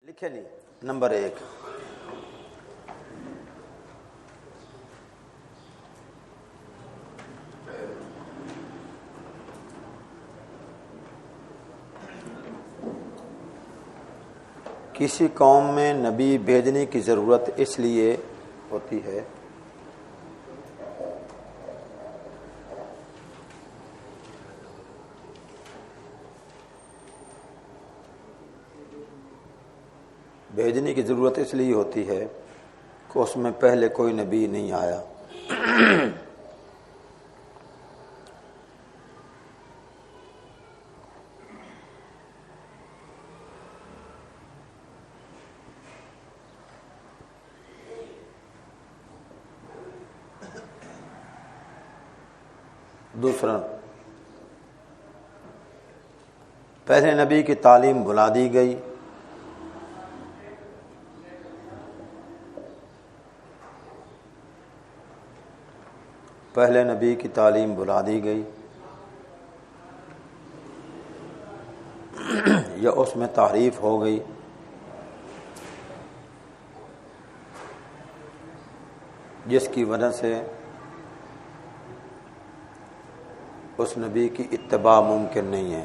لکھے جی نمبر 1 کسی قوم میں نبی بھیجنے کی ضرورت اس لیے ہوتی ہے کہ اس میں پہلے کوئی نبی نہیں آیا۔ دوسرا، پہلے نبی کی تعلیم بھلا دی گئی، پہلے نبی کی تعلیم بھلا دی گئی یا اس میں تحریف ہو گئی، جس کی وجہ سے اس نبی کی اتباع ممکن نہیں ہے۔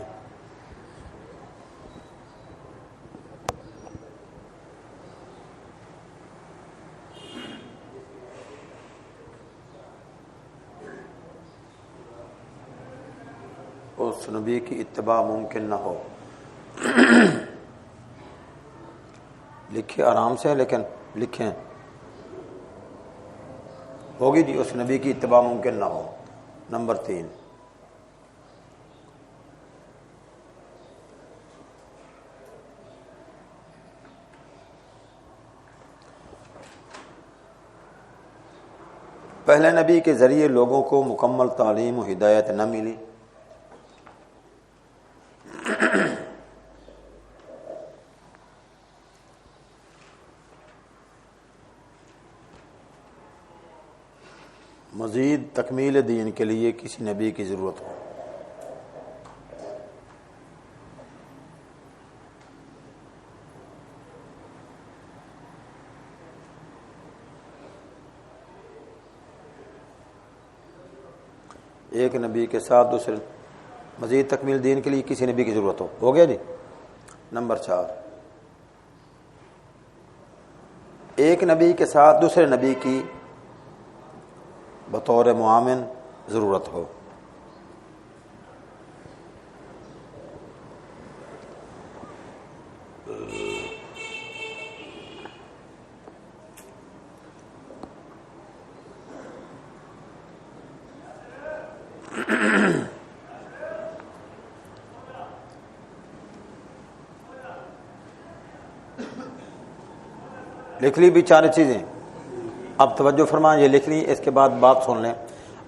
اس نبی کی اتباع ممکن نہ ہو۔ لکھیں آرام سے، لیکن لکھیں ہوگی جی، اس نبی کی اتباع ممکن نہ ہو۔ نمبر 3، پہلے نبی کے ذریعے لوگوں کو مکمل تعلیم و ہدایت نہ ملی، مزید تکمیل دین کے لیے کسی نبی کی ضرورت ہو۔ ایک نبی کے ساتھ دوسرے، مزید تکمیل دین کے لیے کسی نبی کی ضرورت ہو گیا جی۔ نمبر 4، ایک نبی کے ساتھ دوسرے نبی کی بطور معاون ضرورت ہو۔ لکھ لی بھی 4 چیزیں، اب توجہ فرمائیں، یہ لکھ لی، اس کے بعد بات سن لیں۔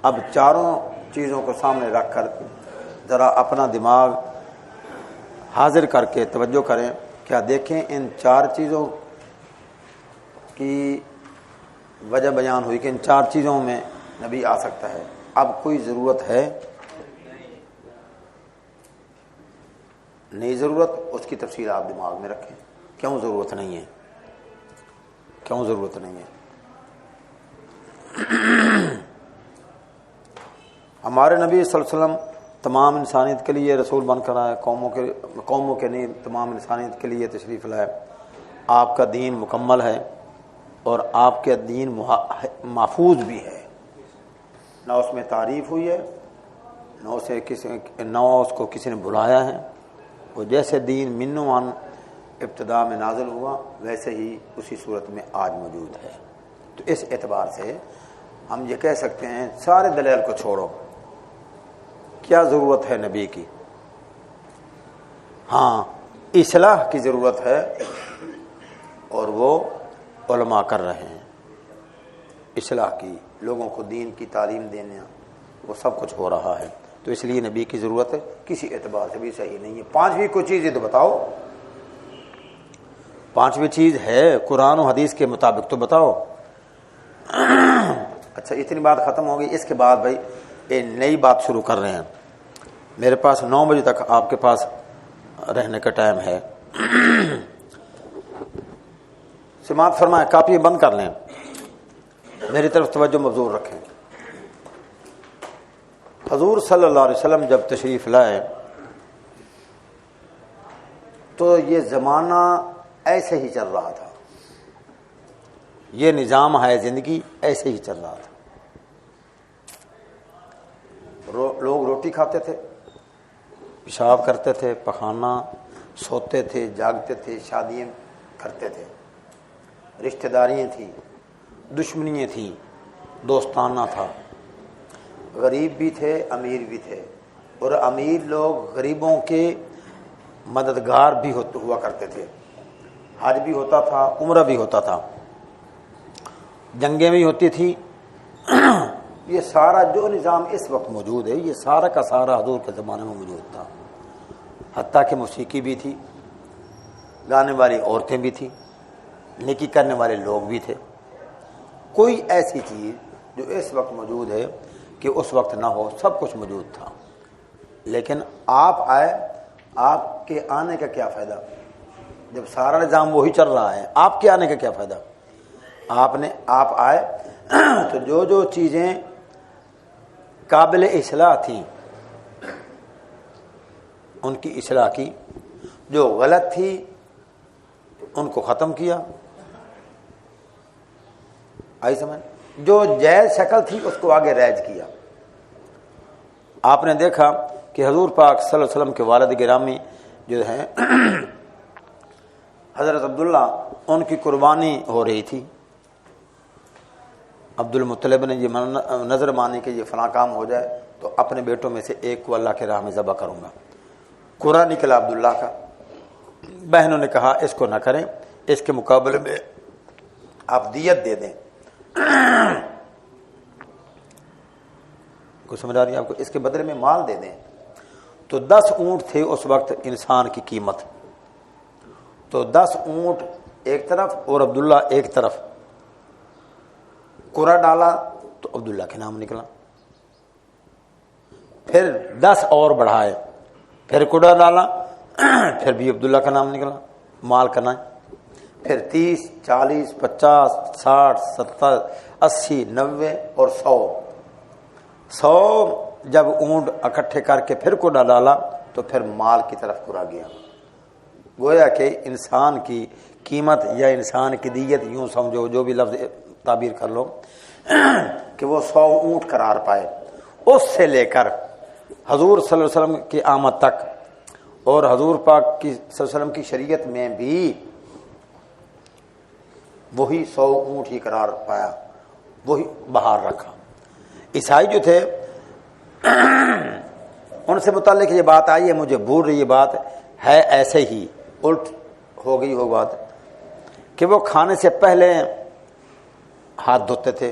اب چاروں چیزوں کو سامنے رکھ کر ذرا اپنا دماغ حاضر کر کے توجہ کریں، کیا دیکھیں ان 4 چیزوں کی وجہ بیان ہوئی کہ ان 4 چیزوں میں نبی آ سکتا ہے۔ اب کوئی ضرورت ہے نہیں ضرورت، اس کی تفصیل آپ دماغ میں رکھیں، کیوں ضرورت نہیں ہے، کیوں ضرورت نہیں ہے۔ ہمارے نبی صلی اللہ علیہ وسلم تمام انسانیت کے لیے رسول بن کر آئے، قوموں کے نہیں، تمام انسانیت کے لیے تشریف لائے۔ آپ کا دین مکمل ہے اور آپ کے دین محفوظ بھی ہے، نہ اس میں تعریف ہوئی ہے، نہ اس کو کسی نے بلایا ہے۔ وہ جیسے دین من و عن ابتدا میں نازل ہوا ویسے ہی اسی صورت میں آج موجود ہے۔ تو اس اعتبار سے ہم یہ کہہ سکتے ہیں سارے دلائل کو چھوڑو، کیا ضرورت ہے نبی کی؟ ہاں، اصلاح کی ضرورت ہے، اور وہ علماء کر رہے ہیں اصلاح کی، لوگوں کو دین کی تعلیم دینا، وہ سب کچھ ہو رہا ہے۔ تو اس لیے نبی کی ضرورت ہے کسی اعتبار سے بھی صحیح نہیں ہے۔ 5ویں کوئی چیز ہے تو بتاؤ، 5ویں چیز ہے قرآن و حدیث کے مطابق تو بتاؤ۔ اچھا، اتنی بات ختم ہوگی، اس کے بعد بھائی ایک نئی بات شروع کر رہے ہیں۔ میرے پاس 9 بجے تک آپ کے پاس رہنے کا ٹائم ہے۔ سماعت فرمائیں، کاپی بند کر لیں، میری طرف توجہ مبذول رکھیں۔ حضور صلی اللہ علیہ وسلم جب تشریف لائے تو یہ زمانہ ایسے ہی چل رہا تھا، یہ نظام ہے زندگی ایسے ہی چل رہا تھا۔ لوگ روٹی کھاتے تھے، پیشاب کرتے تھے، پخانا، سوتے تھے، جاگتے تھے، شادیاں کرتے تھے، رشتہ داریاں تھیں، دشمنیاں تھیں، دوستانہ تھا، غریب بھی تھے، امیر بھی تھے، اور امیر لوگ غریبوں کے مددگار بھی ہوا کرتے تھے۔ حج بھی ہوتا تھا، عمرہ بھی ہوتا تھا، جنگیں بھی ہوتی تھی۔ یہ سارا جو نظام اس وقت موجود ہے یہ سارا کا سارا حضور کے زمانے میں موجود تھا، حتیٰ کہ موسیقی بھی تھی، گانے والی عورتیں بھی تھیں، نیکی کرنے والے لوگ بھی تھے۔ کوئی ایسی چیز جو اس وقت موجود ہے کہ اس وقت نہ ہو، سب کچھ موجود تھا۔ لیکن آپ آئے، آپ کے آنے کا کیا فائدہ جب سارا نظام وہی چل رہا ہے؟ آپ کے آنے کا کیا فائدہ؟ آپ آئے تو جو چیزیں قابل اصلاح تھیں ان کی اصلاح کی، جو غلط تھی ان کو ختم کیا، آئی سمجھ؟ جو جائز شکل تھی اس کو آگے رائج کیا۔ آپ نے دیکھا کہ حضور پاک صلی اللہ علیہ وسلم کے والد گرامی جو ہیں حضرت عبداللہ، ان کی قربانی ہو رہی تھی۔ عبد المطلب نے یہ نظر مانی کہ یہ فلاں کام ہو جائے تو اپنے بیٹوں میں سے ایک کو اللہ کے راہ میں ذبح کروں گا۔ قرآن نکلا عبداللہ کا، بہنوں نے کہا اس کو نہ کریں، اس کے مقابلے میں آپ دیت دے دیں۔ کچھ سمجھ آ رہی ہے آپ کو؟ اس کے بدلے میں مال دے دیں۔ تو 10 اونٹ تھے اس وقت انسان کی قیمت، تو 10 اونٹ ایک طرف اور عبداللہ ایک طرف، قرآن ڈالا تو عبداللہ کے نام نکلا، پھر 10 اور بڑھائے، پھر قرآن ڈالا، پھر بھی عبداللہ کا نام نکلا، مال کا نام، پھر 30، 40، 50، 60، 70، 80، 90 اور 100 جب اونٹ اکٹھے کر کے پھر قرآن ڈالا تو پھر مال کی طرف قرآن گیا۔ گویا کہ انسان کی قیمت یا انسان کی دیت، یوں سمجھو جو بھی لفظ تعبیر کر لو، کہ وہ 100 اونٹ قرار پائے۔ اس سے لے کر حضور صلی اللہ علیہ وسلم کی آمد تک اور حضور پاک کی صلی اللہ علیہ وسلم کی شریعت میں بھی وہی 100 اونٹ ہی قرار پایا، وہی بہار رکھا۔ عیسائی جو تھے ان سے متعلق یہ بات آئی ہے، مجھے بھول رہی یہ بات ہے، ایسے ہی الٹ ہو گئی وہ بات کہ وہ کھانے سے پہلے ہاتھ دھوتے تھے۔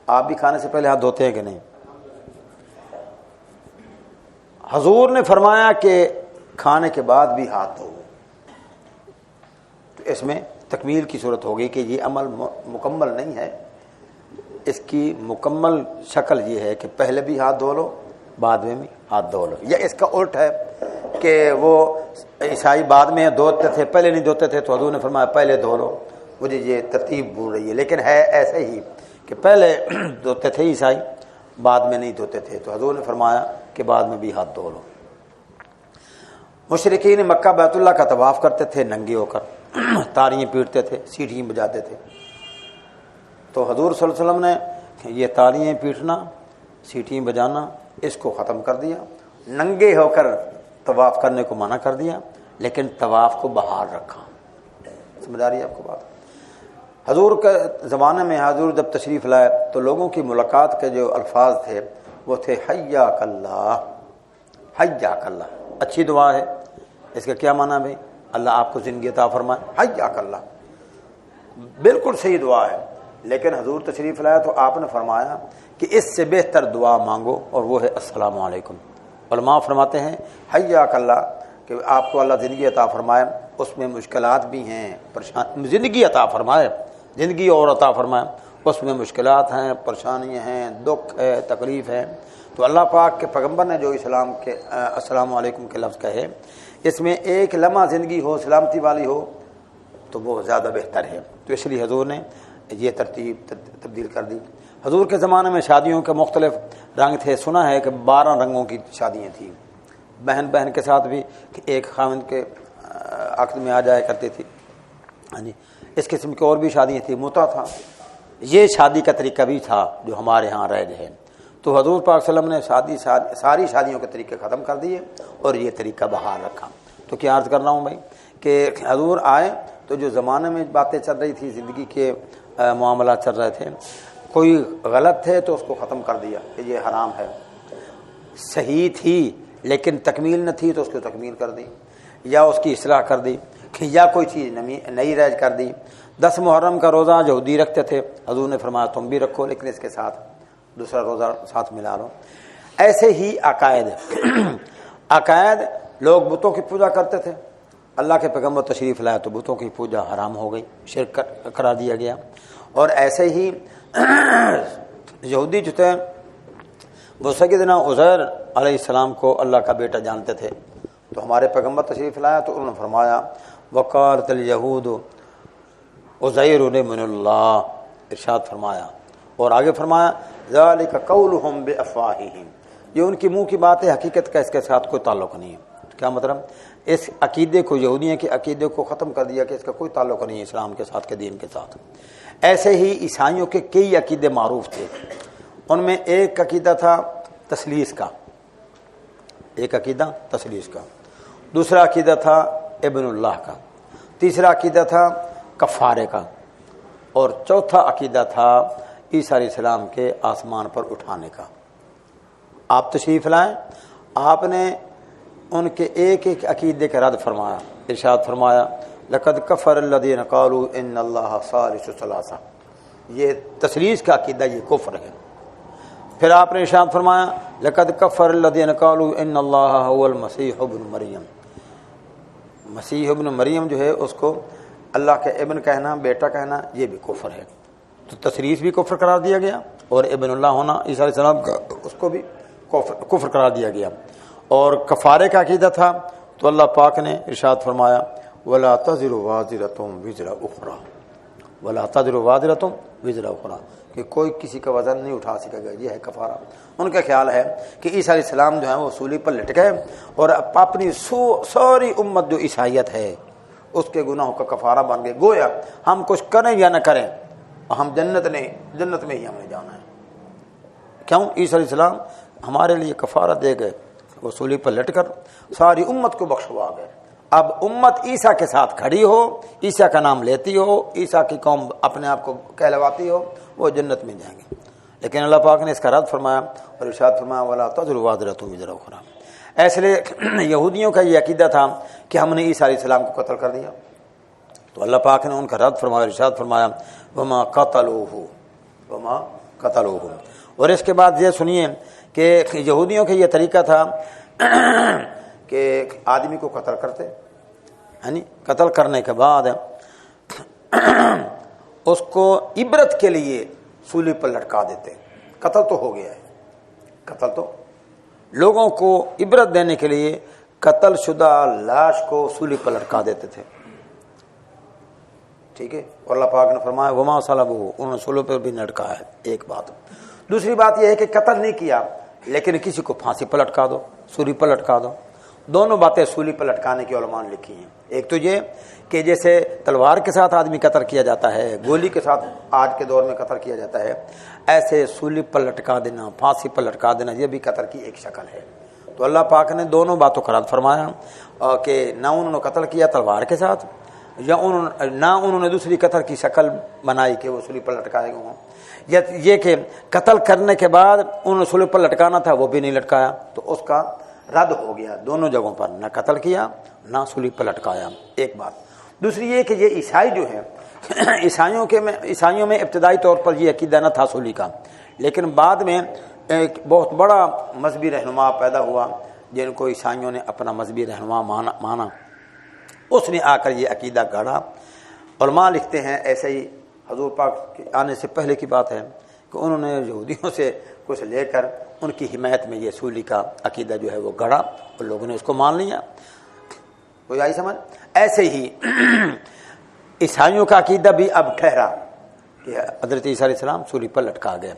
آپ بھی کھانے سے پہلے ہاتھ دھوتے ہیں کہ نہیں؟ حضور نے فرمایا کہ کھانے کے بعد بھی ہاتھ دھو، تو اس میں تکمیل کی صورت ہوگی کہ یہ عمل مکمل نہیں ہے، اس کی مکمل شکل یہ ہے کہ پہلے بھی ہاتھ دھو لو، بعد میں بھی ہاتھ دھو لو، یا اس کا الٹ ہے کہ وہ عیسائی بعد میں دھوتے تھے، پہلے نہیں دھوتے تھے، تو حضور نے فرمایا پہلے دھو لو۔ مجھے یہ ترتیب بھول رہی ہے، لیکن ہے ایسے ہی کہ پہلے دھوتے تھے عیسائی، بعد میں نہیں دھوتے تھے، تو حضور نے فرمایا کہ بعد میں بھی ہاتھ دھو لو۔ مشرکین مکہ بیت اللہ کا طواف کرتے تھے ننگے ہو کر، تالیاں پیٹتے تھے، سیٹیاں بجاتے تھے، تو حضور صلی اللہ علیہ وسلم نے یہ تالیاں پیٹنا، سیٹیاں بجانا اس کو ختم کر دیا، ننگے ہو کر طواف کرنے کو منع کر دیا، لیکن طواف کو بحال رکھا۔ سمجھ آ رہی ہے آپ کو بات؟ حضور کے زمانے میں حضور جب تشریف لائے تو لوگوں کی ملاقات کے جو الفاظ تھے وہ تھے حیاک اللہ، حیاک اللہ، اچھی دعا ہے، اس کا کیا معنی بھائی؟ اللہ آپ کو زندگی عطا فرمائے، حیاک اللہ، بالکل صحیح دعا ہے، لیکن حضور تشریف لائے تو آپ نے فرمایا کہ اس سے بہتر دعا مانگو، اور وہ ہے السلام علیکم۔ علماء فرماتے ہیں حیاک اللہ کہ آپ کو اللہ زندگی عطا فرمائے، اس میں مشکلات بھی ہیں، زندگی عطا فرمائے، زندگی اور عطا فرمائے، اس میں مشکلات ہیں، پریشانیاں ہیں، دکھ ہے، تکلیف ہے، تو اللہ پاک کے پیغمبر نے جو اسلام کے السلام علیکم کے لفظ کہے، اس میں ایک لمحہ زندگی ہو سلامتی والی ہو تو وہ زیادہ بہتر ہے۔ تو اس لیے حضور نے یہ ترتیب تبدیل کر دی۔ حضور کے زمانے میں شادیوں کے مختلف رنگ تھے، سنا ہے کہ 12 رنگوں کی شادیاں تھیں، بہن بہن کے ساتھ بھی ایک خاوند کے عقد میں آ جایا کرتی تھی، ہاں جی، اس قسم کی اور بھی شادیاں تھیں، متع تھا، یہ شادی کا طریقہ بھی تھا جو ہمارے ہاں رائج ہے۔ تو حضور پاک صلی اللہ علیہ وسلم نے ساری شادیوں کے طریقے ختم کر دیے اور یہ طریقہ بحال رکھا۔ تو کیا عرض کر رہا ہوں بھائی کہ حضور آئے تو جو زمانے میں باتیں چل رہی تھی، زندگی کے معاملات چل رہے تھے، کوئی غلط تھے تو اس کو ختم کر دیا کہ یہ حرام ہے، صحیح تھی لیکن تکمیل نہ تھی تو اس کو تکمیل کر دی، یا اس کی اصلاح کر دی، یا کوئی چیز نئی رائج کر دی۔ 10 محرم کا روزہ یہودی رکھتے تھے، حضور نے فرمایا تم بھی رکھو لیکن اس کے ساتھ دوسرا روزہ ساتھ ملا لو۔ ایسے ہی عقائد لوگ بتوں کی پوجا کرتے تھے، اللہ کے پیغمبر تشریف لائے تو بتوں کی پوجا حرام ہو گئی، شرک کرا دیا گیا۔ اور ایسے ہی یہودی جو تھے وہ سیدنا عزیر علیہ السلام کو اللہ کا بیٹا جانتے تھے، تو ہمارے پیغمبر تشریف لایا تو انہوں نے فرمایا وقالت الیہود عزیر من اللہ، ارشاد فرمایا، اور آگے فرمایا ذالک قولہم بافواہہم، یہ ان کی منہ کی بات ہے، حقیقت کا اس کے ساتھ کوئی تعلق نہیں ہے۔ کیا مطلب؟ اس عقیدے کو، یہودیوں کے عقیدے کو ختم کر دیا کہ اس کا کوئی تعلق نہیں ہے اسلام کے ساتھ، کے دین کے ساتھ۔ ایسے ہی عیسائیوں کے کئی عقیدے معروف تھے، ان میں ایک عقیدہ تھا تثلیث کا، ایک عقیدہ تثلیث کا، دوسرا عقیدہ تھا ابن اللہ کا، تیسرا عقیدہ تھا کفارے کا، اور چوتھا عقیدہ تھا عیسیٰ علیہ السلام کے آسمان پر اٹھانے کا۔ آپ تشریف لائیں، آپ نے ان کے ایک ایک عقیدے کا رد فرمایا، ارشاد فرمایا لقد کفر الذین قالوا ان اللہ ثالث ثلاثہ، یہ تثلیث کا عقیدہ یہ کفر ہے۔ پھر آپ نے ارشاد فرمایا لقد کفر الذین قالوا ان اللہ هو المسیح ابن مریم، مسیح ابن مریم جو ہے اس کو اللہ کے ابن کہنا، بیٹا کہنا، یہ بھی کفر ہے۔ تو تثلیث بھی کفر قرار دیا گیا، اور ابن اللہ ہونا عیسیٰ علیہ السلام کا اس کو بھی کفر قرار دیا گیا۔ اور کفارے کا عقیدہ تھا تو اللہ پاک نے ارشاد فرمایا وَلَا تَزِرُ وَازِرَةٌ وِزْرَ أُخْرَى، وَلَا تَزِرُ وَازِرَةٌ وِزْرَ أُخْرَى، کہ کوئی کسی کا وزن نہیں اٹھا سکے گا، یہ ہے کفارہ۔ ان کا خیال ہے کہ عیسیٰ علیہ السلام جو ہیں وہ سولی پر لٹ گئے اور اپنی ساری امت جو عیسائیت ہے اس کے گناہوں کا کفارہ بن گئے، گویا ہم کچھ کریں یا نہ کریں ہم جنت میں ہی ہم نے جانا ہے۔ کیوں؟ عیسیٰ علیہ السلام ہمارے لیے کفارہ دے گئے، وہ سولی پر لٹ کر ساری امت کو بخشوا گئے۔ اب امت عیسیٰ کے ساتھ کھڑی ہو، عیسیٰ کا نام لیتی ہو، عیسیٰ کی قوم اپنے آپ کو کہلواتی ہو، وہ جنت میں جائیں گے۔ لیکن اللہ پاک نے اس کا رد فرمایا اور ارشاد فرمایا وَلَا تَزِرُ وَازِرَةٌ وِزْرَ أُخْرَى۔ اس لیے یہودیوں کا یہ عقیدہ تھا کہ ہم نے عیسیٰ علیہ السلام کو قتل کر دیا، تو اللہ پاک نے ان کا رد فرمایا، ارشاد فرمایا وَمَا قَتَلُوهُ۔ اور اس کے بعد یہ سنیے کہ یہودیوں کا یہ طریقہ تھا کہ آدمی کو قتل کرتے، یعنی قتل کرنے کے بعد اس کو عبرت کے لیے سولی پر لٹکا دیتے۔ قتل تو ہو گیا ہے، قتل تو لوگوں کو عبرت دینے کے لیے قتل شدہ لاش کو سولی پر لٹکا دیتے تھے، ٹھیک ہے۔ اور اللہ پاک نے فرمایا وما صلبوہ، انہوں نے سولی پر بھی لٹکایا ہے، ایک بات۔ دوسری بات یہ ہے کہ قتل نہیں کیا لیکن کسی کو پھانسی پر لٹکا دو، سولی پر لٹکا دو۔ دونوں باتیں سولی پر لٹکانے کی علماء نے لکھی ہیں۔ ایک تو یہ کہ جیسے تلوار کے ساتھ آدمی قتل کیا جاتا ہے، گولی کے ساتھ آج کے دور میں قتل کیا جاتا ہے، ایسے سولی پر لٹکا دینا، پھانسی پر لٹکا دینا، یہ بھی قتل کی ایک شکل ہے۔ تو اللہ پاک نے دونوں باتوں کا رد فرمایا کہ نہ انہوں نے قتل کیا تلوار کے ساتھ، یا نہ انہوں نے دوسری قتل کی شکل بنائی کہ وہ سولی پر لٹکائے گئے ہوں، یا یہ کہ قتل کرنے کے بعد انہوں نے سولی پر لٹکانا تھا وہ بھی نہیں لٹکایا، تو اس کا رد ہو گیا دونوں جگہوں پر، نہ قتل کیا نہ سولی پر لٹکایا، ایک بات۔ دوسری یہ کہ یہ عیسائی جو ہیں، عیسائیوں میں ابتدائی طور پر یہ عقیدہ نہ تھا سولی کا، لیکن بعد میں ایک بہت بڑا مذہبی رہنما پیدا ہوا جن کو عیسائیوں نے اپنا مذہبی رہنما مانا، اس نے آ کر یہ عقیدہ گاڑا۔ علماء لکھتے ہیں ایسے ہی حضور پاک کے آنے سے پہلے کی بات ہے کہ انہوں نے یہودیوں سے کچھ لے کر ان کی حمایت میں یہ سولی کا عقیدہ جو ہے وہ گڑا اور لوگوں نے اس کو مان لیا۔ کوئی آئی سمجھ؟ ایسے ہی عیسائیوں کا عقیدہ بھی اب ٹھہرا کہ حضرت عیسیٰ علیہ السلام سولی پر لٹکا گئے.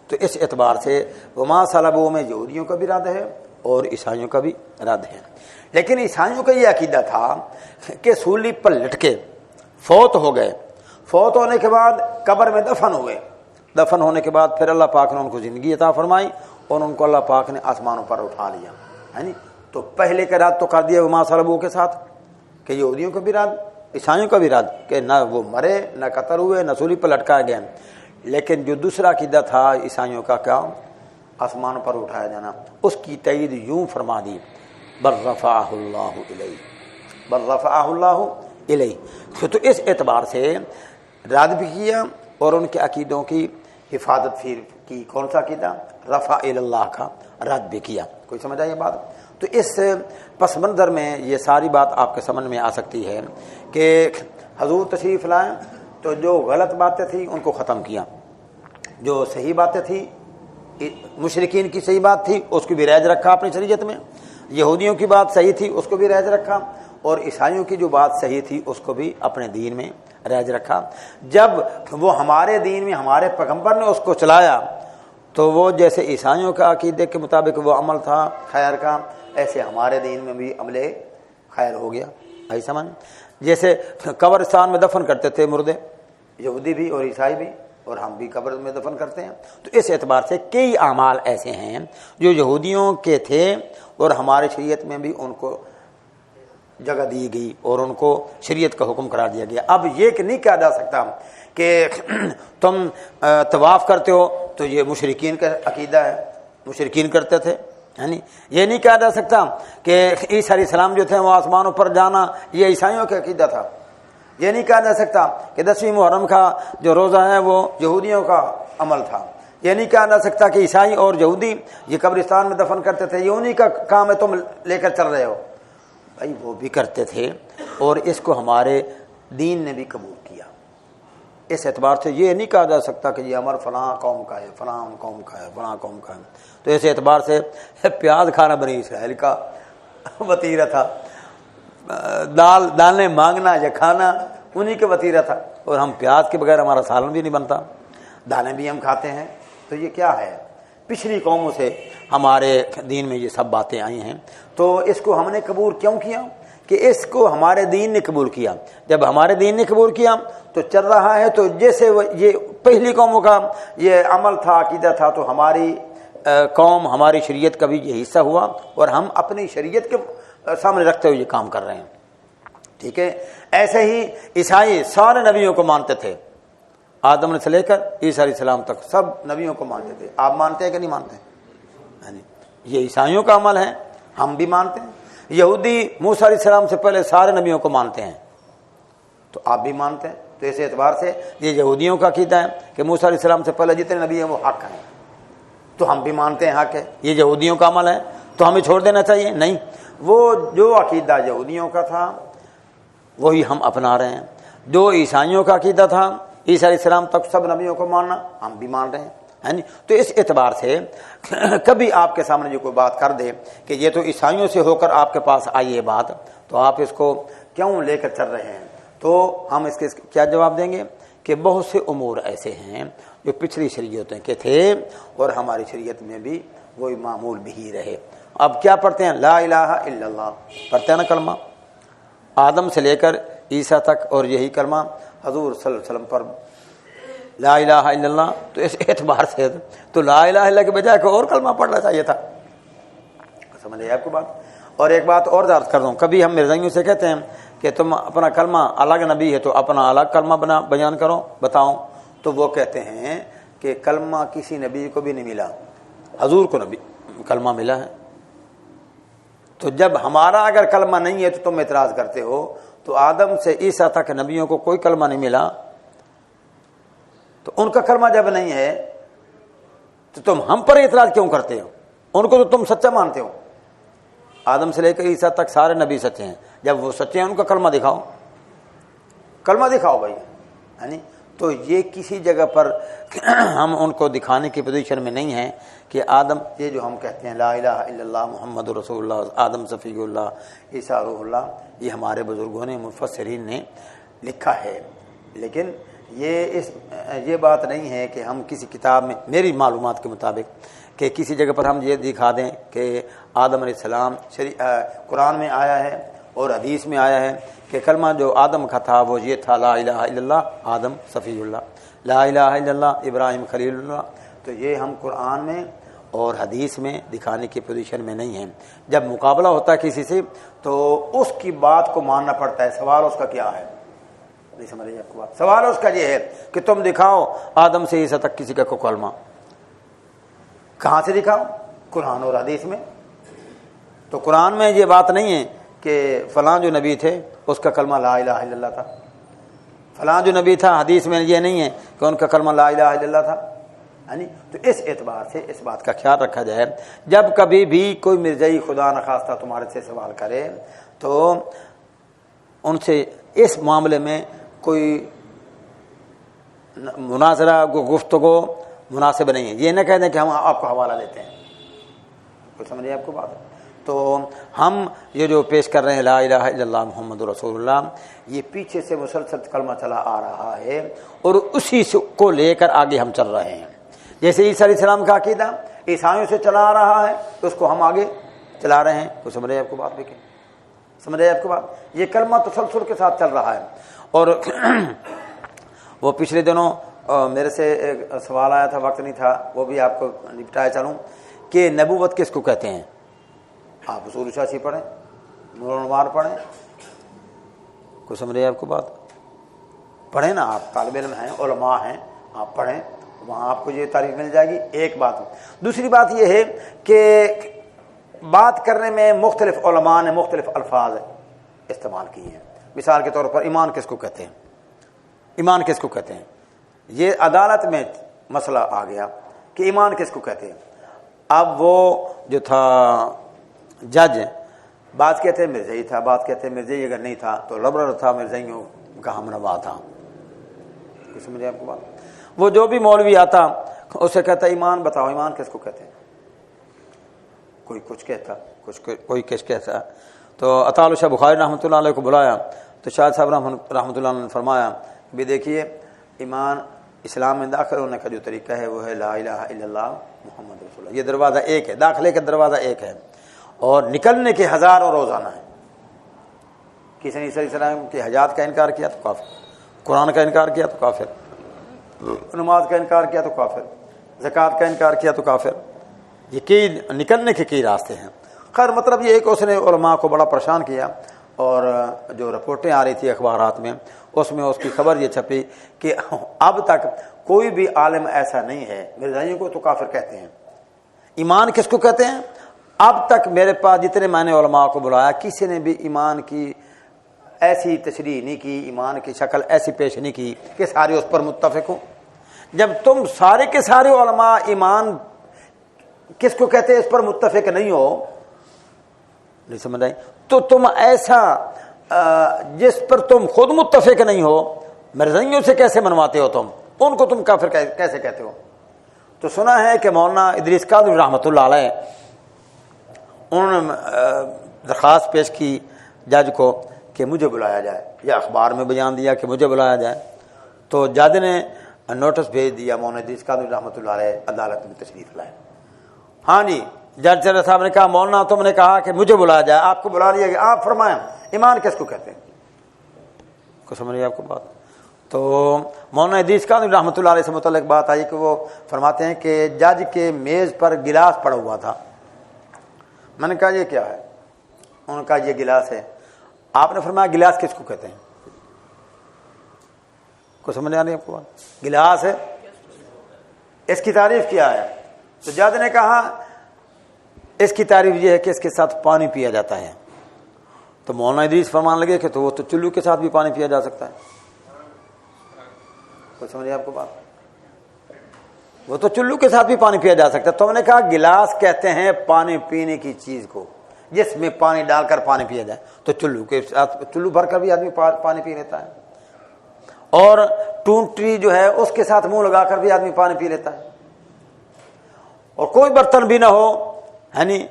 تو اس اعتبار سے وما صلبوہ میں یہودیوں کا بھی رد ہے اور عیسائیوں کا بھی رد ہے. لیکن عیسائیوں کا یہ عقیدہ تھا کہ سولی پر لٹکے فوت ہو گئے, فوت ہونے کے بعد قبر میں دفن ہوئے, دفن ہونے کے بعد پھر اللہ پاک نے ان کو زندگی عطا فرمائی اور ان کو اللہ پاک نے آسمانوں پر اٹھا لیا, ہے نہیں. تو پہلے کا رد تو کر دیا وما صلبوہ کے ساتھ کہ یہودیوں کا بھی رد, عیسائیوں کا بھی رد کہ نہ وہ مرے, نہ قتل ہوئے, نہ سولی پر لٹکائے گئے. لیکن جو دوسرا عقیدہ تھا عیسائیوں کا کیا آسمان پر اٹھایا جانا, اس کی تائید یوں فرما دی بل رفعہ اللہ الیہ, بل رفعہ اللہ الیہ. تو اس اعتبار سے رد بھی کیا اور ان کے عقیدوں کی حفاظت پھر کی. کون سا عقیدہ؟ رفع اللہ کا رد بھی کیا. کوئی سمجھ آئی یہ بات؟ تو اس پس منظر میں یہ ساری بات آپ کے سمجھ میں آ سکتی ہے کہ حضور تشریف لائیں تو جو غلط باتیں تھیں ان کو ختم کیا, جو صحیح باتیں تھیں مشرکین کی صحیح بات تھی اس کو بھی رائج رکھا اپنی شریعت میں, یہودیوں کی بات صحیح تھی اس کو بھی رائج رکھا, اور عیسائیوں کی جو بات صحیح تھی اس کو بھی اپنے دین میں رائج رکھا. جب وہ ہمارے دین میں ہمارے پیغمبر نے اس کو چلایا تو وہ جیسے عیسائیوں کا عقیدے کے مطابق وہ عمل تھا خیر کا, ایسے ہمارے دین میں بھی عمل خیر ہو گیا. آئی سمجھ؟ جیسے قبرستان میں دفن کرتے تھے مردے یہودی بھی اور عیسائی بھی, اور ہم بھی قبر میں دفن کرتے ہیں. تو اس اعتبار سے کئی اعمال ایسے ہیں جو یہودیوں کے تھے اور ہمارے شریعت میں بھی ان کو جگہ دی گئی اور ان کو شریعت کا حکم قرار دیا گیا. اب یہ کہ نہیں کہا جا سکتا کہ تم طواف کرتے ہو تو یہ مشرکین کا عقیدہ ہے, مشرکین کرتے تھے, یعنی یہ نہیں کہا جا سکتا کہ عیسیٰ علیہ السلام جو تھے وہ آسمانوں پر جانا یہ عیسائیوں کا عقیدہ تھا. یہ نہیں کہا جا سکتا کہ 10ویں محرم کا جو روزہ ہے وہ یہودیوں کا عمل تھا. یہ نہیں کہا جا سکتا کہ عیسائی اور یہودی یہ قبرستان میں دفن کرتے تھے یہ انہی کا کام ہے تم لے کر چل رہے ہو. بھائی وہ بھی کرتے تھے اور اس کو ہمارے دین نے بھی قبول کیا. اس اعتبار سے یہ نہیں کہا جا سکتا کہ یہ امر فلاں قوم کا ہے, فلاں قوم کا ہے, فلاں قوم کا ہے. تو اس اعتبار سے پیاز کھانا بنی اسرائیل کا وتیرہ تھا, دالیں مانگنا یا کھانا انہی کے وتیرہ تھا, اور ہم پیاز کے بغیر ہمارا سالن بھی نہیں بنتا, دالیں بھی ہم کھاتے ہیں. تو یہ کیا ہے؟ پچھلی قوموں سے ہمارے دین میں یہ سب باتیں آئی ہیں. تو اس کو ہم نے قبول کیوں کیا؟ کہ اس کو ہمارے دین نے قبول کیا. جب ہمارے دین نے قبول کیا تو چل رہا ہے. تو جیسے یہ پہلی قوموں کا یہ عمل تھا, عقیدہ تھا, تو ہماری قوم ہماری شریعت کا بھی یہ حصہ ہوا اور ہم اپنی شریعت کے سامنے رکھتے ہوئے یہ کام کر رہے ہیں. ٹھیک ہے. ایسے ہی عیسائی سارے نبیوں کو مانتے تھے, آدم سے لے کر عیسیٰ علیہ السلام تک سب نبیوں کو مانتے تھے. آپ مانتے ہیں کہ نہیں مانتے؟ یہ عیسائیوں کا عمل ہے, ہم بھی مانتے ہیں. یہودی موسیٰ علیہ السلام سے پہلے سارے نبیوں کو مانتے ہیں, تو آپ بھی مانتے ہیں. تو اس اعتبار سے یہ یہودیوں کا عقیدہ ہے کہ موسیٰ علیہ السلام سے پہلے جتنے نبی ہیں وہ حق ہیں, تو ہم بھی مانتے ہیں حق ہے. یہ یہودیوں کا عمل ہے تو ہمیں چھوڑ دینا چاہیے؟ نہیں, وہ جو عقیدہ یہودیوں کا تھا وہی ہم اپنا رہے ہیں. جو عیسائیوں کا عقیدہ تھا عیسیٰ علیہ السلام تک سب نبیوں کو ماننا, ہم بھی مان رہے ہیں. تو اس اعتبار سے کبھی آپ کے سامنے جو کوئی بات کر دے کہ یہ تو عیسائیوں سے ہو کر آپ کے پاس آئی ہے بات, تو آپ اس کو کیوں لے کر چل رہے ہیں؟ تو ہم اس کے کیا جواب دیں گے کہ بہت سے امور ایسے ہیں جو پچھلی شریعتوں کے تھے اور ہماری شریعت میں بھی وہی معمول بھی رہے. اب کیا پڑھتے ہیں؟ لا الہ الا اللہ پڑھتے ہیں نا کلمہ, آدم سے لے کر عیسیٰ تک, اور یہی کلمہ حضور صلی اللہ علیہ وسلم پر لا الہ الا اللہ. تو اس اعتبار سے تو لا الہ الا کے بجائے کوئی اور کلمہ پڑھنا چاہیے تھا. سمجھ لے آپ کو بات. اور ایک بات اور عرض کر دوں, کبھی ہم مرزائیوں سے کہتے ہیں کہ تم اپنا کلمہ الگ نبی ہے تو اپنا الگ کلمہ بیان کرو, بتاؤ. تو وہ کہتے ہیں کہ کلمہ کسی نبی کو بھی نہیں ملا, حضور کو نبی کلمہ ملا ہے. تو جب ہمارا اگر کلمہ نہیں ہے تو تم اعتراض کرتے ہو, تو آدم سے عیسیٰ تک نبیوں کو کوئی کلمہ نہیں ملا, تو ان کا کلمہ جب نہیں ہے تو تم ہم پر اعتراض کیوں کرتے ہو؟ ان کو تو تم سچا مانتے ہو. آدم سے لے کر عیسیٰ تک سارے نبی سچے ہیں, جب وہ سچے ہیں ان کا کلمہ دکھاؤ, کلمہ دکھاؤ بھائی. یعنی تو یہ کسی جگہ پر ہم ان کو دکھانے کی پوزیشن میں نہیں ہیں کہ آدم, یہ جو ہم کہتے ہیں لا الہ الا اللہ محمد رسول اللہ, آدم صفی اللہ, عیسیٰ روح اللہ, یہ ہمارے بزرگوں نے مفسرین نے لکھا ہے، لیکن یہ بات نہیں ہے کہ ہم کسی کتاب میں، میری معلومات کے مطابق، کہ کسی جگہ پر ہم یہ دکھا دیں کہ آدم علیہ السلام قرآن میں آیا ہے اور حدیث میں آیا ہے کہ کلمہ جو آدم کا تھا وہ یہ تھا لا الہ الا اللہ آدم صفی اللہ، لا الہ الا اللہ ابراہیم خلیل اللہ. تو یہ ہم قرآن میں اور حدیث میں دکھانے کی پوزیشن میں نہیں ہیں. جب مقابلہ ہوتا ہے کسی سے تو اس کی بات کو ماننا پڑتا ہے. سوال اس کا کیا ہے؟ نہیں سمجھ رہے آپ کو بات؟ سوال اس کا یہ ہے کہ تم دکھاؤ آدم سے عیسیٰ تک کسی کا کوئی کلمہ. کہاں سے دکھاؤ؟ قرآن اور حدیث میں. تو قرآن میں یہ بات نہیں ہے کہ فلاں جو نبی تھے اس کا کلمہ لا الہ الا اللہ تھا، فلاں جو نبی تھا حدیث میں یہ نہیں ہے کہ ان کا کلمہ لا الہ الا اللہ تھا. تو اس اعتبار سے اس بات کا خیال رکھا جائے جب کبھی بھی کوئی مرزائی خدا نخواستہ تمہارے سے سوال کرے تو ان سے اس معاملے میں کوئی مناظرہ گفتگو مناسب نہیں ہے. یہ نہ کہہ دیں کہ ہم آپ کو حوالہ دیتے ہیں. کوئی سمجھے آپ کو بات؟ تو ہم یہ جو پیش کر رہے ہیں لا الہ الا اللہ محمد رسول اللہ، یہ پیچھے سے مسلسل کلمہ چلا آ رہا ہے اور اسی کو لے کر آگے ہم چل رہے ہیں. جیسے عیسیٰ علیہ السلام کا عقیدہ عیسائیوں سے چلا آ رہا ہے تو اس کو ہم آگے چلا رہے ہیں. کوئی سمجھ رہے آپ کو بات؟ دیکھیں سمجھ رہے آپ کو بات؟ یہ کلمہ تسلسل کے ساتھ چل رہا ہے. اور وہ پچھلے دنوں میرے سے ایک سوال آیا تھا، وقت نہیں تھا، وہ بھی آپ کو نپٹایا چلوں کہ نبوت کس کو کہتے ہیں. آپ اصول شاسی پڑھیں، نور انوار پڑھیں. کوئی سمجھ رہے آپ کو بات؟ پڑھیں نا، آپ طالب علم ہیں، علماء ہیں، آپ پڑھیں، وہاں آپ کو یہ تعریف مل جائے گی. ایک بات. دوسری بات یہ ہے کہ بات کرنے میں مختلف علماء نے مختلف الفاظ استعمال کیے ہیں. مثال کے طور پر ایمان کس کو کہتے ہیں؟ ایمان کس کو کہتے ہیں؟ یہ عدالت میں مسئلہ آ گیا کہ ایمان کس کو کہتے ہیں. اب وہ جو تھا جج، بات کہتے ہیں مرزائی تھا، بات کہتے ہیں مرزائی اگر نہیں تھا تو لبرر تھا، مرزائیوں کا ہمنوا تھا. کچھ سمجھے آپ کو بات؟ وہ جو بھی مولوی آتا اسے کہتا ایمان بتاؤ، ایمان کس کو کہتے ہیں؟ کوئی کچھ کہتا، کوئی کچھ کہتا. تو عطا اللہ شاہ بخاری رحمۃ اللہ علیہ کو بلایا تو شاہ صاحب رحمۃ اللہ علیہ نے فرمایا بھی دیکھیے ایمان اسلام میں داخل ہونے کا جو طریقہ ہے وہ ہے لا الہ الا اللہ محمد رسول اللہ. یہ دروازہ ایک ہے، داخلے کا دروازہ ایک ہے اور نکلنے کے ہزاروں روزانہ ہیں. کسی نے عیسیٰ علیہ السلام کی حجات کا انکار کیا تو کافر، قرآن کا انکار کیا تو کافر، نماز کا انکار کیا تو کافر، زکوٰۃ کا انکار کیا تو کافر. یہ کی نکلنے کے کئی راستے ہیں. خیر مطلب یہ ہے کہ اس نے علماء کو بڑا پریشان کیا اور جو رپورٹیں آ رہی تھی اخبارات میں اس میں اس کی خبر یہ چھپی کہ اب تک کوئی بھی عالم ایسا نہیں ہے، مرزائیوں کو تو کافر کہتے ہیں، ایمان کس کو کہتے ہیں؟ اب تک میرے پاس جتنے میں نے علماء کو بلایا کسی نے بھی ایمان کی ایسی تشریح نہیں کی، ایمان کی شکل ایسی پیش نہیں کی کہ سارے اس پر متفق ہوں. جب تم سارے کے سارے علماء ایمان کس کو کہتے ہیں اس پر متفق نہیں ہو، نہیں سمجھ آئی، تو تم ایسا جس پر تم خود متفق نہیں ہو مرزائیوں سے کیسے منواتے ہو؟ تم ان کو تم کافر کیسے کہتے ہو؟ تو سنا ہے کہ مولانا ادریس قادری رحمۃ اللہ علیہ انہوں نے درخواست پیش کی جج کو کہ مجھے بلایا جائے، یا اخبار میں بیان دیا کہ مجھے بلایا جائے. تو جج نے نوٹس بھیج دیا مولانا ادریس قادری رحمۃ اللہ علیہ عدالت میں تشریف لائے. ہاں جی، جج صاحب نے کہا مولانا تم نے کہا کہ مجھے بلایا جائے، آپ کو بلا لیا گیا، آپ فرمائیں ایمان کس کو کہتے ہیں؟ کو سمجھ رہی ہے آپ کو بات؟ تو مولانا ادریس قادری رحمۃ اللہ علیہ سے متعلق بات آئی کہ وہ فرماتے ہیں کہ جج کے میز پر گلاس پڑا ہوا تھا. میں نے کہا یہ کیا ہے؟ انہوں نے کہا یہ گلاس ہے. آپ نے فرمایا گلاس کس کو کہتے ہیں؟ کو سمجھ آ رہی ہے آپ کو بات؟ گلاس ہے، اس کی تعریف کیا ہے؟ تو جج نے کہا اس کی تعریف یہ ہے کہ اس کے ساتھ پانی پیا جاتا ہے. تو مولانا ادریس فرمان لگے کہ تو وہ تو چلو کے ساتھ بھی پانی پیا جا سکتا ہے. کوئی سمجھے آپ کو بات؟ وہ تو چلو کے ساتھ بھی پانی پیا جا سکتا ہے. تو میں نے کہا گلاس کہتے ہیں پانی پینے کی چیز کو جس میں پانی ڈال کر پانی پیا جائے. تو چلو کے ساتھ چلو بھر کر بھی آدمی پانی پی لیتا ہے، اور ٹونٹی جو ہے اس کے ساتھ منہ لگا کر بھی آدمی پانی پی لیتا ہے. اور کوئی برتن بھی نہ ہو، یعنی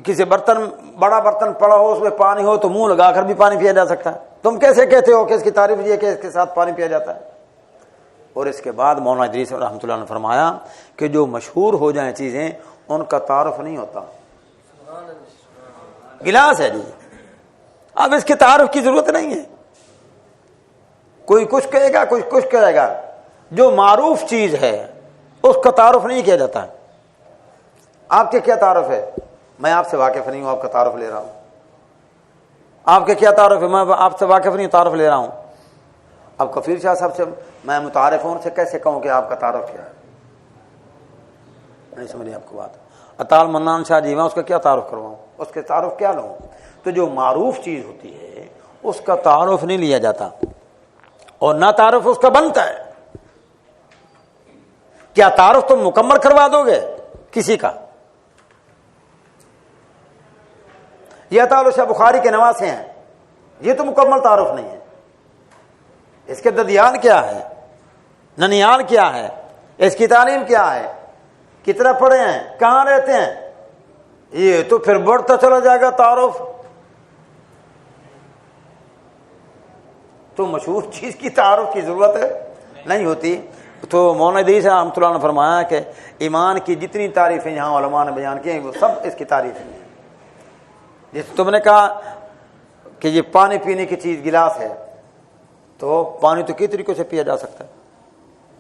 کسی برتن بڑا برتن پڑا ہو اس میں پانی ہو تو منہ لگا کر بھی پانی پیا جا سکتا ہے. تم کیسے کہتے ہو کہ اس کی تعریف یہ کہ اس کے ساتھ پانی پیا جاتا ہے؟ اور اس کے بعد مولانا ادریس رحمۃ اللہ نے فرمایا کہ جو مشہور ہو جائیں چیزیں ان کا تعارف نہیں ہوتا. گلاس ہے جی، اب اس کے تعارف کی ضرورت نہیں ہے. کوئی کچھ کہے گا، کوئی کچھ کہے گا. جو معروف چیز ہے اس کا تعارف نہیں کیا جاتا. آپ کے کیا تعارف ہے؟ میں آپ سے واقف نہیں ہوں، آپ کا تعارف لے رہا ہوں. آپ کے کیا تعارف ہے؟ میں آپ سے واقف نہیں ہوں، تعارف لے رہا ہوں. اب کفیل شاہ صاحب سے میں متعارف ہوں، ان سے کیسے کہوں کہ آپ کا تعارف کیا ہے؟ نہیں سمجھے آپ کو بات. اطال منان شاہ جی، میں اس کا کیا تعارف کرواؤں؟ اس کے تعارف کیا لوں؟ تو جو معروف چیز ہوتی ہے اس کا تعارف نہیں لیا جاتا، اور نہ تعارف اس کا بنتا ہے. کیا تعارف تم مکمل کروا دو گے کسی کا؟ یہ تعارف شاہ بخاری کے نواسے ہیں، یہ تو مکمل تعارف نہیں ہے. اس کے ددیال کیا ہے، ننیال کیا ہے، اس کی تعلیم کیا ہے، کتنا پڑھے ہیں، کہاں رہتے ہیں، یہ تو پھر بڑھتا چلا جائے گا تعارف. تو مشہور چیز کی تعارف کی ضرورت نہیں ہوتی. تو مولانا ادریس رحمۃ اللہ نے فرمایا کہ ایمان کی جتنی تعریفیں یہاں علماء نے بیان کی ہیں وہ سب اس کی تعریفیں ہیں. جس تم نے کہا کہ یہ پانی پینے کی چیز گلاس ہے، تو پانی تو کئی طریقوں سے پیا جا سکتا ہے.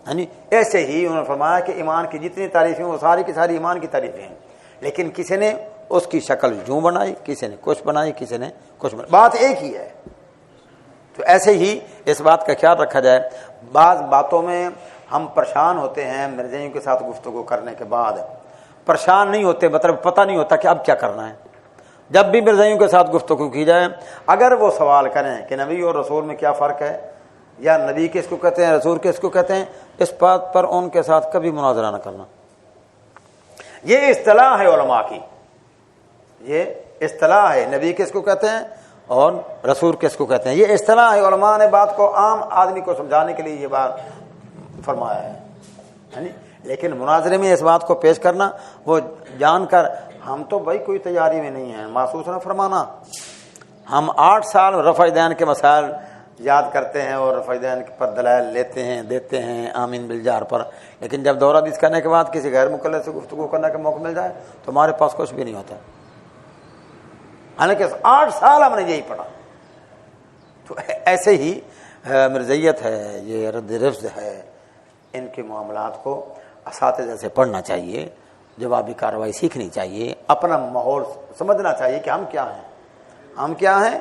یعنی ایسے ہی انہوں نے فرمایا کہ ایمان کی جتنی تعریفیں وہ ساری کی ساری ایمان کی تعریفیں ہیں، لیکن کسی نے اس کی شکل یوں بنائی، کسی نے کچھ بنائی، کسی نے کچھ بنائی، بات ایک ہی ہے. تو ایسے ہی اس بات کا خیال رکھا جائے. بعض باتوں میں ہم پریشان ہوتے ہیں، مرزائیوں کے ساتھ گفتگو کرنے کے بعد پریشان نہیں ہوتے، مطلب پتہ نہیں ہوتا کہ اب کیا کرنا ہے. جب بھی مرزائیوں کے ساتھ گفتگو کی جائے، اگر وہ سوال کریں کہ نبی اور رسول میں کیا فرق ہے، یا نبی کس کو کہتے ہیں، رسول کس کو کہتے ہیں، اس بات پر ان کے ساتھ کبھی مناظرہ نہ کرنا. یہ اصطلاح ہے علماء کی، یہ اصطلاح ہے. نبی کس کو کہتے ہیں اور رسول کس کو کہتے ہیں، یہ اصطلاح ہے. علماء نے بات کو عام آدمی کو سمجھانے کے لیے یہ بات فرمایا ہے. لیکن مناظرے میں اس بات کو پیش کرنا، وہ جان کر ہم تو بھائی کوئی تیاری میں نہیں ہیں، محسوس نہ فرمانا. ہم 8 سال رفع دین کے مسائل یاد کرتے ہیں اور رفع دین پر دلائل لیتے ہیں، دیتے ہیں آمین بالجار پر، لیکن جب دورہ حدیث کرنے کے بعد کسی غیر مقلد سے گفتگو کرنے کا موقع مل جائے تو ہمارے پاس کچھ بھی نہیں ہوتا. حالانکہ 8 سال ہم نے یہی پڑھا. تو ایسے ہی مرزیت ہے، یہ رد رفض ہے، ان کے معاملات کو اساتذہ سے پڑھنا چاہیے، جوابی کارروائی سیکھنی چاہیے، اپنا ماحول سمجھنا چاہیے کہ ہم کیا ہیں، ہم کیا ہیں،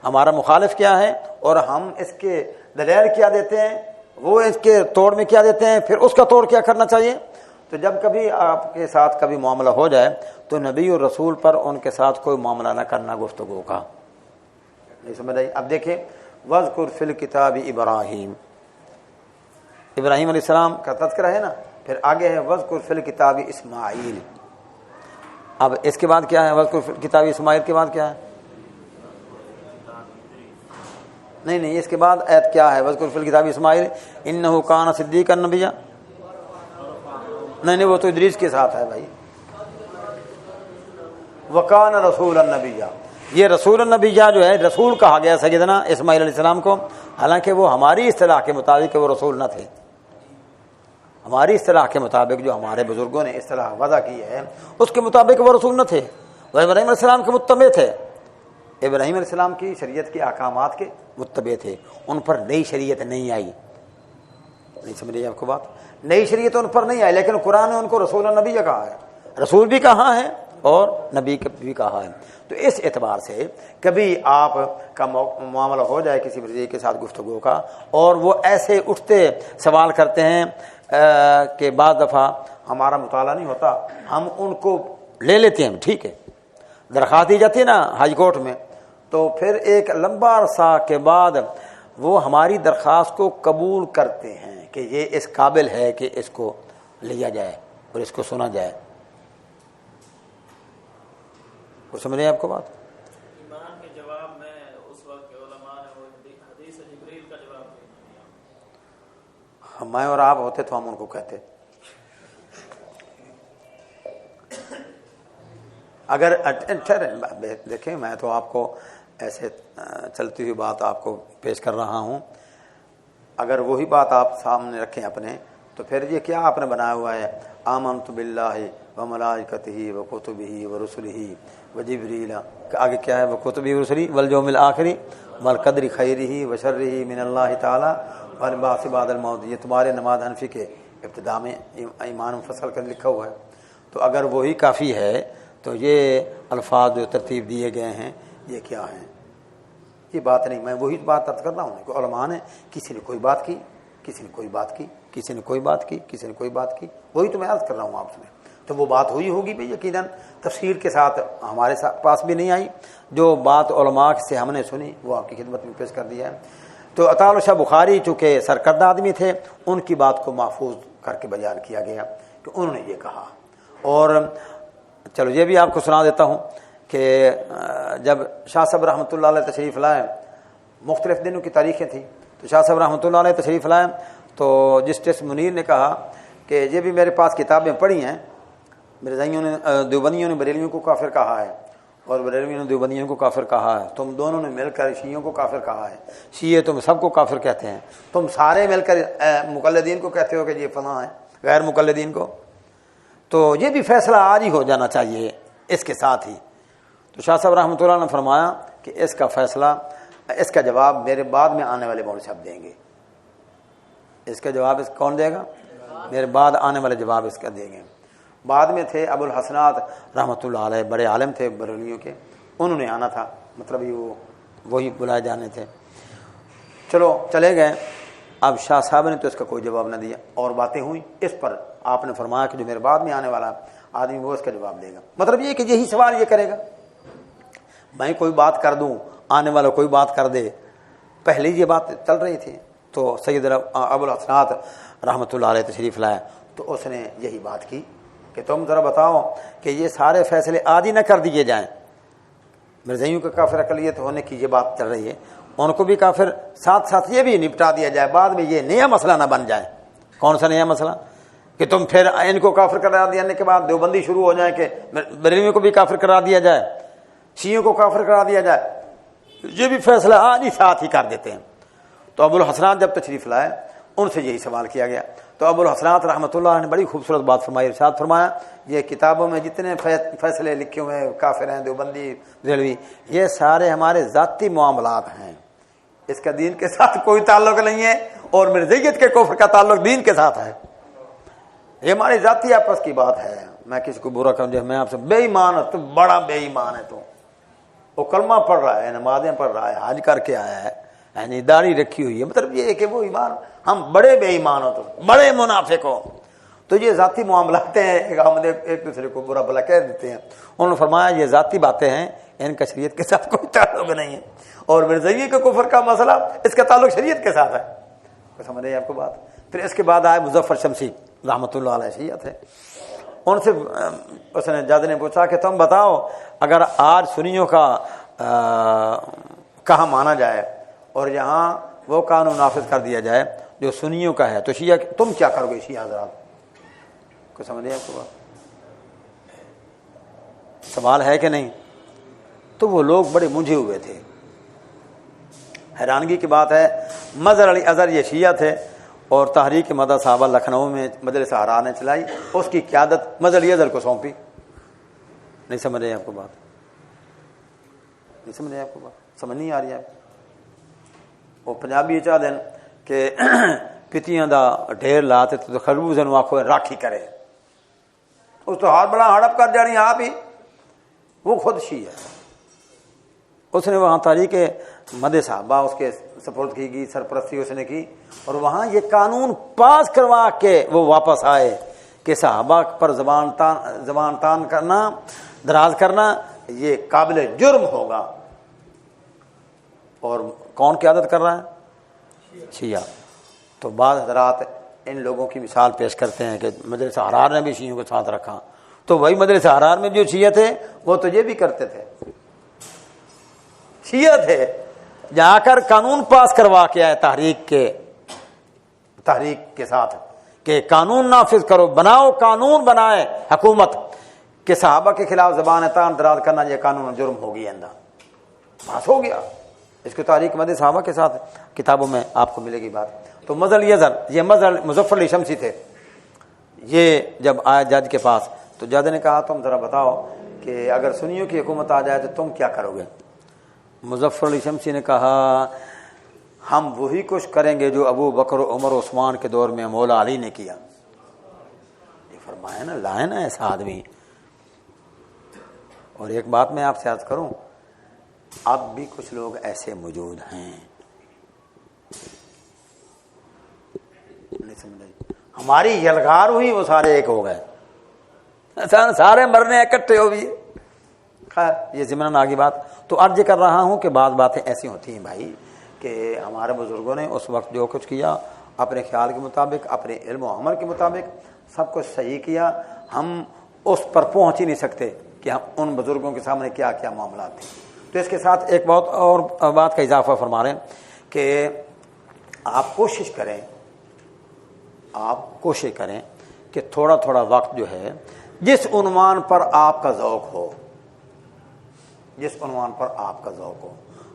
ہمارا مخالف کیا ہے، اور ہم اس کے دلائل کیا دیتے ہیں، وہ اس کے توڑ میں کیا دیتے ہیں، پھر اس کا توڑ کیا کرنا چاہیے. تو جب کبھی آپ کے ساتھ کبھی معاملہ ہو جائے تو نبی اور رسول پر ان کے ساتھ کوئی معاملہ نہ کرنا گفتگو کا. نہیں سمجھ آئی؟ اب دیکھیں، وَاذْكُرْ فِي الْكِتَابِ ابراہیم، ابراہیم علیہ السلام کا تذکرہ ہے نا. پھر آگے ہے وَاذْكُرْ فِي الْكِتَابِ اسماعیل. اب اس کے بعد کیا ہے؟ وَاذْكُرْ فِي الْكِتَابِ اسماعیل کے بعد کیا ہے؟ نہیں، اس کے بعد آیت کیا ہے؟ وَاذْكُرْ فِي الْكِتَابِ اسماعیل إِنَّهُ كَانَ صِدِّيقًا نَبِيًّا. نہیں، وہ تو ادریس کے ساتھ ہے بھائی. وَكَانَ رَسُولًا نَبِيًّا، یہ رسول النبیہ جو ہے، رسول کہا گیا سیدنا اسماعیل علیہ السلام کو، حالانکہ وہ ہماری اصطلاح کے مطابق وہ رسول نہ تھے. ہماری اصطلاح کے مطابق جو ہمارے بزرگوں نے اصطلاح وضع کی ہے اس کے مطابق وہ رسول نہ تھے، وہ ابراہیم علیہ السلام کے متبع تھے. ابراہیم علیہ السلام کی شریعت کے احکامات کے متبع تھے، ان پر نئی شریعت نہیں آئی. نہیں سمجھے آپ کو بات؟ نئی شریعت ان پر نہیں آئی، لیکن قرآن نے ان کو رسول النبی کہا ہے، رسول بھی کہا ہے اور نبی بھی کہا ہے. تو اس اعتبار سے کبھی آپ کا معاملہ ہو جائے کسی مرضی کے ساتھ گفتگو کا، اور وہ ایسے اٹھتے سوال کرتے ہیں کہ بعض دفعہ ہمارا مطالعہ نہیں ہوتا، ہم ان کو لے لیتے ہیں، ٹھیک ہے، درخواست دی جاتی ہے نا ہائی کورٹ میں، تو پھر ایک لمبا عرصہ کے بعد وہ ہماری درخواست کو قبول کرتے ہیں کہ یہ اس قابل ہے کہ اس کو لیا جائے اور اس کو سنا جائے. وہ سمجھ رہے ہیں آپ کو بات؟ ایمان کے جواب میں اس وقت کے علماء نے وہ حدیث جبریل کا جواب دیا. میں اور آپ ہوتے تو ہم ان کو کہتے. اگر دیکھیں، میں تو آپ کو ایسے چلتی ہوئی بات آپ کو پیش کر رہا ہوں. اگر وہی بات آپ سامنے رکھیں اپنے تو پھر یہ کیا آپ نے بنایا ہوا ہے آمنت باللہ و ملائکتہ و کتبہ و رسلہ و جبریل, آگے کیا ہے, و کتبہ و رسلہ والیوم الآخر والقدر خیرہ و شرہ من اللہ تعالی والبعث بعد الموت. یہ تمہارے نماز حنفی کے ابتدا میں ایمان مفصل کر لکھا ہوا ہے. تو اگر وہی کافی ہے تو یہ الفاظ جو ترتیب دیے گئے ہیں یہ کیا ہیں؟ یہ بات نہیں, میں وہی بات عرض کر رہا ہوں کہ علماء نے کسی نے کوئی بات کی, کسی نے کوئی بات کی, کسی نے کوئی بات کی, کسی نے کوئی بات کی, وہی تو میں عرض کر رہا ہوں آپ سے. تو وہ بات ہوئی ہوگی بھی یقیناً, تفسیر کے ساتھ ہمارے پاس بھی نہیں آئی. جو بات علماء سے ہم نے سنی وہ آپ کی خدمت میں پیش کر دیا ہے. تو عطا اللہ شاہ بخاری چونکہ سرکردہ آدمی تھے, ان کی بات کو محفوظ کر کے بیان کیا گیا کہ انہوں نے یہ کہا. اور چلو یہ بھی آپ کو سنا دیتا ہوں کہ جب شاہ صاحب رحمۃ اللہ علیہ تشریف لائے, مختلف دنوں کی تاریخیں تھیں, تو شاہ صاحب رحمۃ اللہ علیہ تشریف لائے تو جسٹس منیر نے کہا کہ یہ بھی میرے پاس کتابیں پڑھی ہیں, مرزائیوں نے دیوبندیوں نے بریلویوں کو کافر کہا ہے اور بریلویوں نے دیوبندیوں کو کافر کہا ہے, تم دونوں نے مل کر شیعوں کو کافر کہا ہے, شیعہ تم سب کو کافر کہتے ہیں, تم سارے مل کر مقلدین کو کہتے ہو کہ یہ فلاں ہے, غیر مقلدین کو. تو یہ بھی فیصلہ آج ہی ہو جانا چاہیے اس کے ساتھ ہی. تو شاہ صاحب رحمۃ اللہ نے فرمایا کہ اس کا فیصلہ, اس کا جواب میرے بعد میں آنے والے مولوی صاحب دیں گے. اس کا جواب کون دے گا؟ میرے بعد آنے والے جواب اس کا دیں گے. بعد میں تھے ابو الحسنات رحمۃ اللہ علیہ, بڑے عالم تھے بریلویوں کے, انہوں نے آنا تھا, مطلب وہی بلائے جانے تھے. چلو چلے گئے. اب شاہ صاحب نے تو اس کا کوئی جواب نہ دیا, اور باتیں ہوئیں اس پر. آپ نے فرمایا کہ جو میرے بعد میں آنے والا آدمی وہ اس کا جواب دے گا. مطلب یہ کہ یہی سوال یہ کرے گا, میں کوئی بات کر دوں, آنے والا کوئی بات کر دے. پہلے یہ بات چل رہی تھی. تو سید ابو الحسنات رحمۃ اللہ علیہ تشریف لائے تو اس نے یہی بات کی کہ تم ذرا بتاؤ کہ یہ سارے فیصلے آج ہی نہ کر دیے جائیں. مرزائیوں کا کافر اقلیت ہونے کی یہ بات چل رہی ہے, ان کو بھی کافر, ساتھ ساتھ یہ بھی نپٹا دیا جائے, بعد میں یہ نیا مسئلہ نہ بن جائے. کون سا نیا مسئلہ کہ تم پھر ان کو کافر قرار دینے کے بعد دیوبندی شروع ہو جائیں کہ بریلویوں کو بھی کافر قرار دیا جائے, شیعوں کو کافر قرار دیا جائے. یہ بھی فیصلہ آج ہی ساتھ ہی کر دیتے ہیں. تو ابو الحسنات جب تشریف لائے ان سے یہی سوال کیا گیا. تو ابو الحسنات رحمۃ اللہ نے بڑی خوبصورت بات فرمائی, ارشاد فرمایا یہ کتابوں میں جتنے فیصلے لکھے ہوئے ہیں کافر ہیں دیوبندی بریلوی, یہ سارے ہمارے ذاتی معاملات ہیں, اس کا دین کے ساتھ کوئی تعلق نہیں ہے, اور مرزائیت کے کفر کا تعلق دین کے ساتھ ہے. یہ ہماری ذاتی آپس کی بات ہے. میں کسی کو برا کروں, جو میں آپ سے بے ایمان ہے, تو بڑا بے ایمان ہے, تو وہ کلمہ پڑھ رہا ہے, نمازیں پڑھ رہا ہے, حج کر کے آیا ہے, یعنی داڑھی رکھی ہوئی ہے, مطلب یہ ہے کہ وہ ایمان, ہم بڑے بے ایمان ہو, تو بڑے منافق ہو. تو یہ ذاتی معاملات ہیں, ہم ایک دوسرے کو برا بھلا کہہ دیتے ہیں. انہوں نے فرمایا یہ ذاتی باتیں ہیں, ان کا شریعت کے ساتھ کوئی تعلق نہیں ہے, اور مرزائی کے کفر کا مسئلہ اس کا تعلق شریعت کے ساتھ ہے. سمجھ رہے ہیں آپ کو بات. پھر اس کے بعد آئے مظفر شمسی رحمۃ اللہ علیہ, شیعہ تھے. ان سے اس نے جج نے پوچھا کہ تم بتاؤ اگر آج سنیوں کا کہاں مانا جائے اور یہاں وہ قانون نافذ کر دیا جائے جو سنیوں کا ہے, تو شیعہ تم کیا کرو گے؟ شیعہ حضرات کو سمجھ رہے ہیں آپ کو بات, سوال ہے کہ نہیں؟ تو وہ لوگ بڑے منجھے ہوئے تھے. حیرانگی کی بات ہے, مظہر علی اظہر یہ شیعہ تھے, اور تحریک مدح صحابہ لکھنؤ میں مجلس حرار نے چلائی, اس کی قیادت مظہر علی اظہر کو سونپی. نہیں سمجھ رہے آپ کو بات؟ نہیں سمجھ رہے آپ کو بات؟ سمجھ نہیں آ رہی ہے؟ وہ پنجابی چاہ دین کہ پتیاں دا ڈھیر لاتے تو خربوزے نوں آکھو راکھی کرے, اس تو ہاتھ بڑا ہڑپ کر جانی آپ ہی. وہ خود شیعہ ہے, اس نے وہاں تحریک مدح صحابہ اس کے سپرد کی گئی, سرپرستی اس نے کی, اور وہاں یہ قانون پاس کروا کے وہ واپس آئے کہ صحابہ پر زبان تان کرنا, دراز کرنا یہ قابل جرم ہوگا. اور کون قیادت کر رہا ہے؟ شیعہ. تو بعض حضرات ان لوگوں کی مثال پیش کرتے ہیں کہ مجلس حرار نے بھی شیعوں کو ساتھ رکھا. تو وہی مجلس حرار میں جو شیعہ تھے وہ تو یہ بھی کرتے تھے, شیعہ تھے, جا کر قانون پاس کروا کے آئے تحریک کے ساتھ کہ قانون نافذ کرو, بناؤ, قانون بنائے حکومت کہ صحابہ کے خلاف زبان تان دراز کرنا یہ قانون جرم ہوگی. اندہ پاس ہو گیا. اس کی تاریخ مدی صحابہ کے ساتھ کتابوں میں آپ کو ملے گی بات. تو مظل یزر، یہ مظل مظفر علی شمسی تھے. یہ جب آئے جج کے پاس تو جج نے کہا تم ذرا بتاؤ کہ اگر سنیوں کی حکومت آ جائے تو تم کیا کرو گے؟ مظفر علی شمسی نے کہا ہم وہی کچھ کریں گے جو ابو بکر عمر عثمان کے دور میں مولا علی نے کیا. یہ فرمایا نا، لائے نا ایسا آدمی. اور ایک بات میں آپ سے عرض کروں، اب بھی کچھ لوگ ایسے موجود ہیں. نہیں سمجھ، ہماری یلغار ہوئی وہ سارے ایک ہو گئے، سارے مرنے اکٹھے ہو بھی. خیر یہ ضمن آگے بات. تو عرض کر رہا ہوں کہ بعض باتیں ایسی ہوتی ہیں بھائی کہ ہمارے بزرگوں نے اس وقت جو کچھ کیا اپنے خیال کے مطابق، اپنے علم و عمل کے مطابق سب کچھ صحیح کیا. ہم اس پر پہنچ ہی نہیں سکتے کہ ہم ان بزرگوں کے سامنے کیا کیا معاملات تھے. تو اس کے ساتھ ایک بہت اور بات کا اضافہ فرما رہے ہیں کہ آپ کوشش کریں کہ تھوڑا تھوڑا وقت جو ہے جس عنوان پر آپ کا ذوق ہو،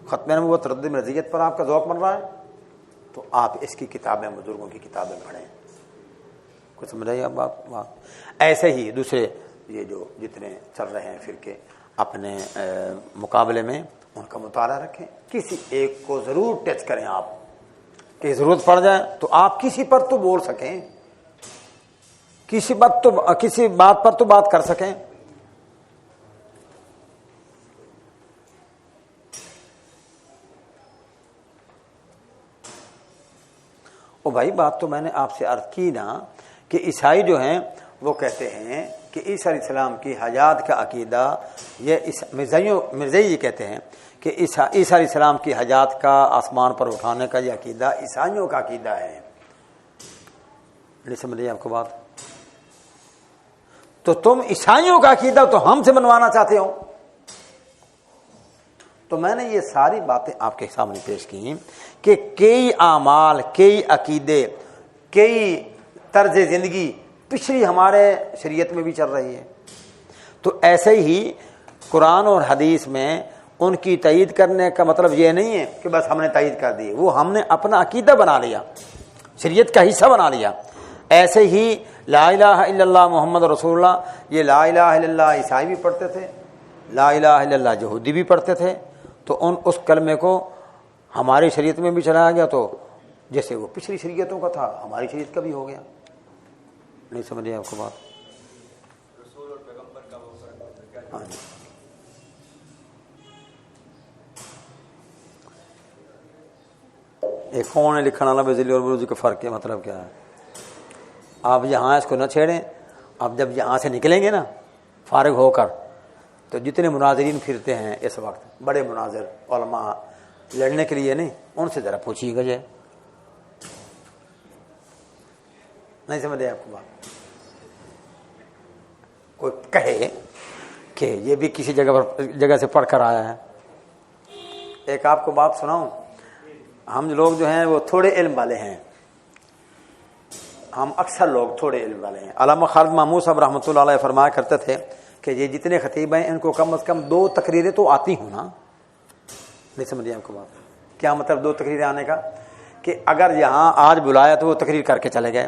ختم نبوت رد مرضیت پر آپ کا ذوق بن رہا ہے تو آپ اس کی کتابیں، بزرگوں کی کتابیں پڑھیں. کچھ سمجھائیے اب بات. ایسے ہی دوسرے یہ جو جتنے چل رہے ہیں فرقے اپنے مقابلے میں، ان کا مطالعہ رکھیں. کسی ایک کو ضرور ٹچ کریں آپ کہ ضرورت پڑ جائے تو آپ کسی پر تو بول سکیں، کسی بات پر تو بات کر سکیں. او بھائی بات تو میں نے آپ سے عرض کی نا کہ عیسائی جو ہیں وہ کہتے ہیں کہ عیسیٰ علیہ السلام کی حیات کا عقیدہ، یہ مرزائی یہ کہتے ہیں کہ عیسیٰ علیہ السلام کی حیات کا آسمان پر اٹھانے کا یہ عقیدہ عیسائیوں کا عقیدہ ہے. نہیں سمجھے آپ کو بات؟ تو تم عیسائیوں کا عقیدہ تو ہم سے بنوانا چاہتے ہو. تو میں نے یہ ساری باتیں آپ کے سامنے پیش کی کہ کئی اعمال، کئی عقیدے، کئی طرز زندگی پچھلی ہمارے شریعت میں بھی چل رہی ہے. تو ایسے ہی قرآن اور حدیث میں ان کی تائید کرنے کا مطلب یہ نہیں ہے کہ بس ہم نے تائید کر دی، وہ ہم نے اپنا عقیدہ بنا لیا، شریعت کا حصہ بنا لیا. ایسے ہی لا الہ الا اللہ محمد رسول اللہ، یہ لا الہ الا اللہ عیسائی بھی پڑھتے تھے، لا الہ الا اللہ یہودی بھی پڑھتے تھے. تو اس کلمے کو ہماری شریعت میں بھی چلایا گیا، تو جیسے وہ پچھلی شریعتوں کا تھا ہماری شریعت کا بھی ہو گیا. نہیں سمجھے آپ کو بات؟ رسول اور پیغمبر کا وہ فرق. ہاں جی. ایک فون لکھنے والا بزلی اور بروزی کا فرق ہے، مطلب کیا ہے؟ آپ یہاں اس کو نہ چھیڑیں. اب جب یہاں سے نکلیں گے نا فارغ ہو کر، تو جتنے مناظرین پھرتے ہیں اس وقت، بڑے مناظر علماء لڑنے کے لیے نہیں، ان سے ذرا پوچھیے گا. جی نہیں سمجھے آپ کو بات؟ کوئی کہے کہ یہ بھی کسی جگہ سے پڑھ کر آیا ہے. ایک آپ کو بات سناؤں، ہم لوگ جو ہیں وہ تھوڑے علم والے ہیں، ہم اکثر لوگ تھوڑے علم والے ہیں. علامہ خالد محمود صاحب رحمۃ اللہ علیہ فرمایا کرتے تھے کہ یہ جتنے خطیب ہیں ان کو کم از کم 2 تقریریں تو آتی ہوں نا. نہیں سمجھیے آپ کو بات؟ کیا مطلب 2 تقریریں آنے کا؟ کہ اگر یہاں آج بلایا تو وہ تقریر کر کے چلے گئے،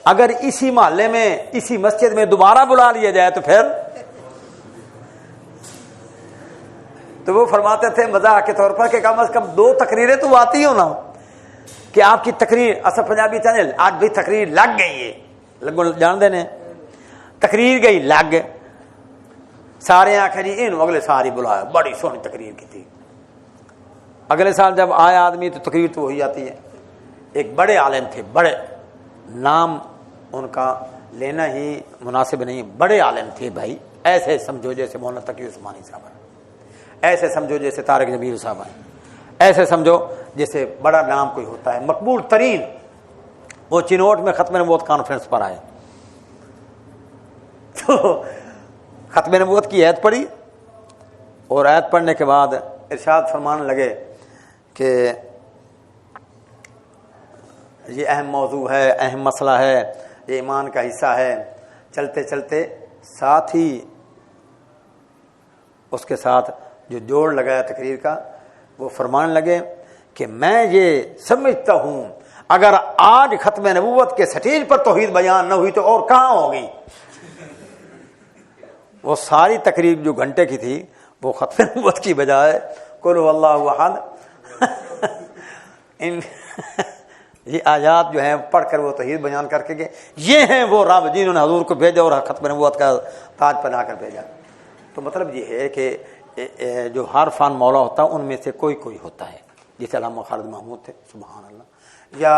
اگر اسی محلے میں اسی مسجد میں دوبارہ بلا لیا جائے تو پھر تو وہ فرماتے تھے مزاح کے طور پر کہ کم از کم 2 تقریریں تو آتی ہوں نا. کہ آپ کی تقریر اصل پنجابی چینل آج بھی تقریر لگ گئی ہے، لگو جان دینے تقریر گئی لگ، سارے آخر جی ان اگلے سال ہی بلایا، بڑی سونی تقریر کی تھی. اگلے سال جب آئے آدمی تو تقریر تو وہی آتی ہے. ایک بڑے عالم تھے، بڑے، نام ان کا لینا ہی مناسب نہیں، بڑے عالم تھے بھائی. ایسے سمجھو جیسے مولانا تقی عثمانی صاحب ہیں، ایسے سمجھو جیسے طارق جمیل صاحب ہیں، ایسے سمجھو جیسے بڑا نام کوئی ہوتا ہے مقبول ترین. وہ چنوٹ میں ختم نبوت کانفرنس پر آئے تو ختم نبوت کی آیت پڑھی، اور آیت پڑھنے کے بعد ارشاد فرمانے لگے کہ یہ اہم موضوع ہے، اہم مسئلہ ہے، یہ ایمان کا حصہ ہے. چلتے چلتے ساتھ ہی اس کے ساتھ جو جوڑ لگایا تقریر کا، وہ فرمانے لگے کہ میں یہ سمجھتا ہوں اگر آج ختم نبوت کے سٹیج پر توحید بیان نہ ہوئی تو اور کہاں ہوگی۔ وہ ساری تقریر جو گھنٹے کی تھی وہ ختم نبوت کی بجائے قل هو اللہ احد یہ آیات جو ہیں پڑھ کر وہ توحید بیان کر کے گئے۔ یہ ہیں وہ رب جنہوں نے حضور کو بھیجا اور ختم نبوت کا تاج پہنا کر بھیجا۔ تو مطلب یہ ہے کہ جو ہر فن مولا ہوتا ہے ان میں سے کوئی کوئی ہوتا ہے، جیسے علامہ خالد محمود تھے سبحان اللہ، یا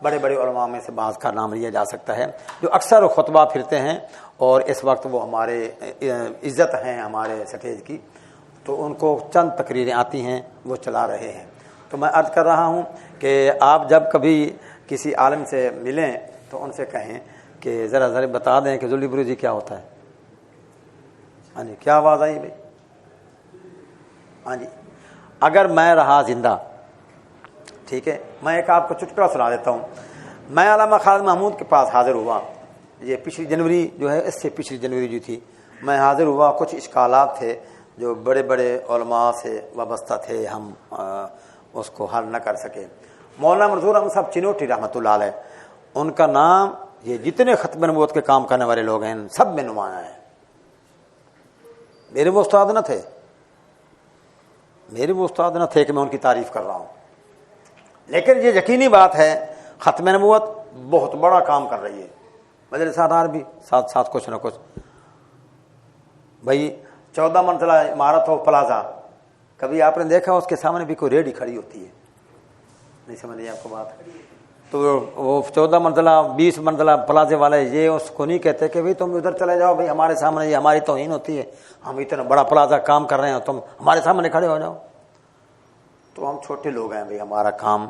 بڑے بڑے علماء میں سے بعض کا نام لیا جا سکتا ہے جو اکثر خطبہ پھرتے ہیں اور اس وقت وہ ہمارے عزت ہیں ہمارے سٹیج کی، تو ان کو چند تقریریں آتی ہیں وہ چلا رہے ہیں۔ تو میں عرض کر رہا ہوں کہ آپ جب کبھی کسی عالم سے ملیں تو ان سے کہیں کہ ذرا بتا دیں کہ ذل بروزی کیا ہوتا ہے۔ ہاں جی کیا آواز آئی بھائی؟ ہاں جی اگر میں رہا زندہ، ٹھیک ہے، میں ایک آپ کو چٹکلا سنا دیتا ہوں۔ میں علامہ خالد محمود کے پاس حاضر ہوا، یہ پچھلی جنوری جو ہے، اس سے پچھلی جنوری جو تھی میں حاضر ہوا۔ کچھ اشکالات تھے جو بڑے بڑے علماء سے وابستہ تھے، ہم اس کو حل نہ کر سکے۔ مولانا منظور احمد صاحب چنوٹی رحمۃ اللہ علیہ، ان کا نام یہ جتنے ختم نبوت کے کام کرنے والے لوگ ہیں سب میں نمایاں ہیں۔ میرے وہ استاد نہ تھے، کہ میں ان کی تعریف کر رہا ہوں، لیکن یہ یقینی بات ہے ختم نبوت بہت بڑا کام کر رہی ہے۔ مجلس ساتھ بھی ساتھ ساتھ کچھ نہ کچھ، بھائی 14 منزلہ عمارت ہو پلازا، کبھی آپ نے دیکھا اس کے سامنے بھی کوئی ریڈی کھڑی ہوتی ہے؟ نہیں سمجھ رہی آپ کو بات؟ تو وہ 14 منزلہ 20 منزلہ پلازے والے یہ اس کو نہیں کہتے کہ بھائی تم ادھر چلے جاؤ، بھائی ہمارے سامنے یہ ہماری توہین ہوتی ہے، ہم اتنا بڑا پلازا کام کر رہے ہیں تم ہمارے سامنے کھڑے ہو جاؤ۔ تو ہم چھوٹے لوگ ہیں بھائی، ہمارا کام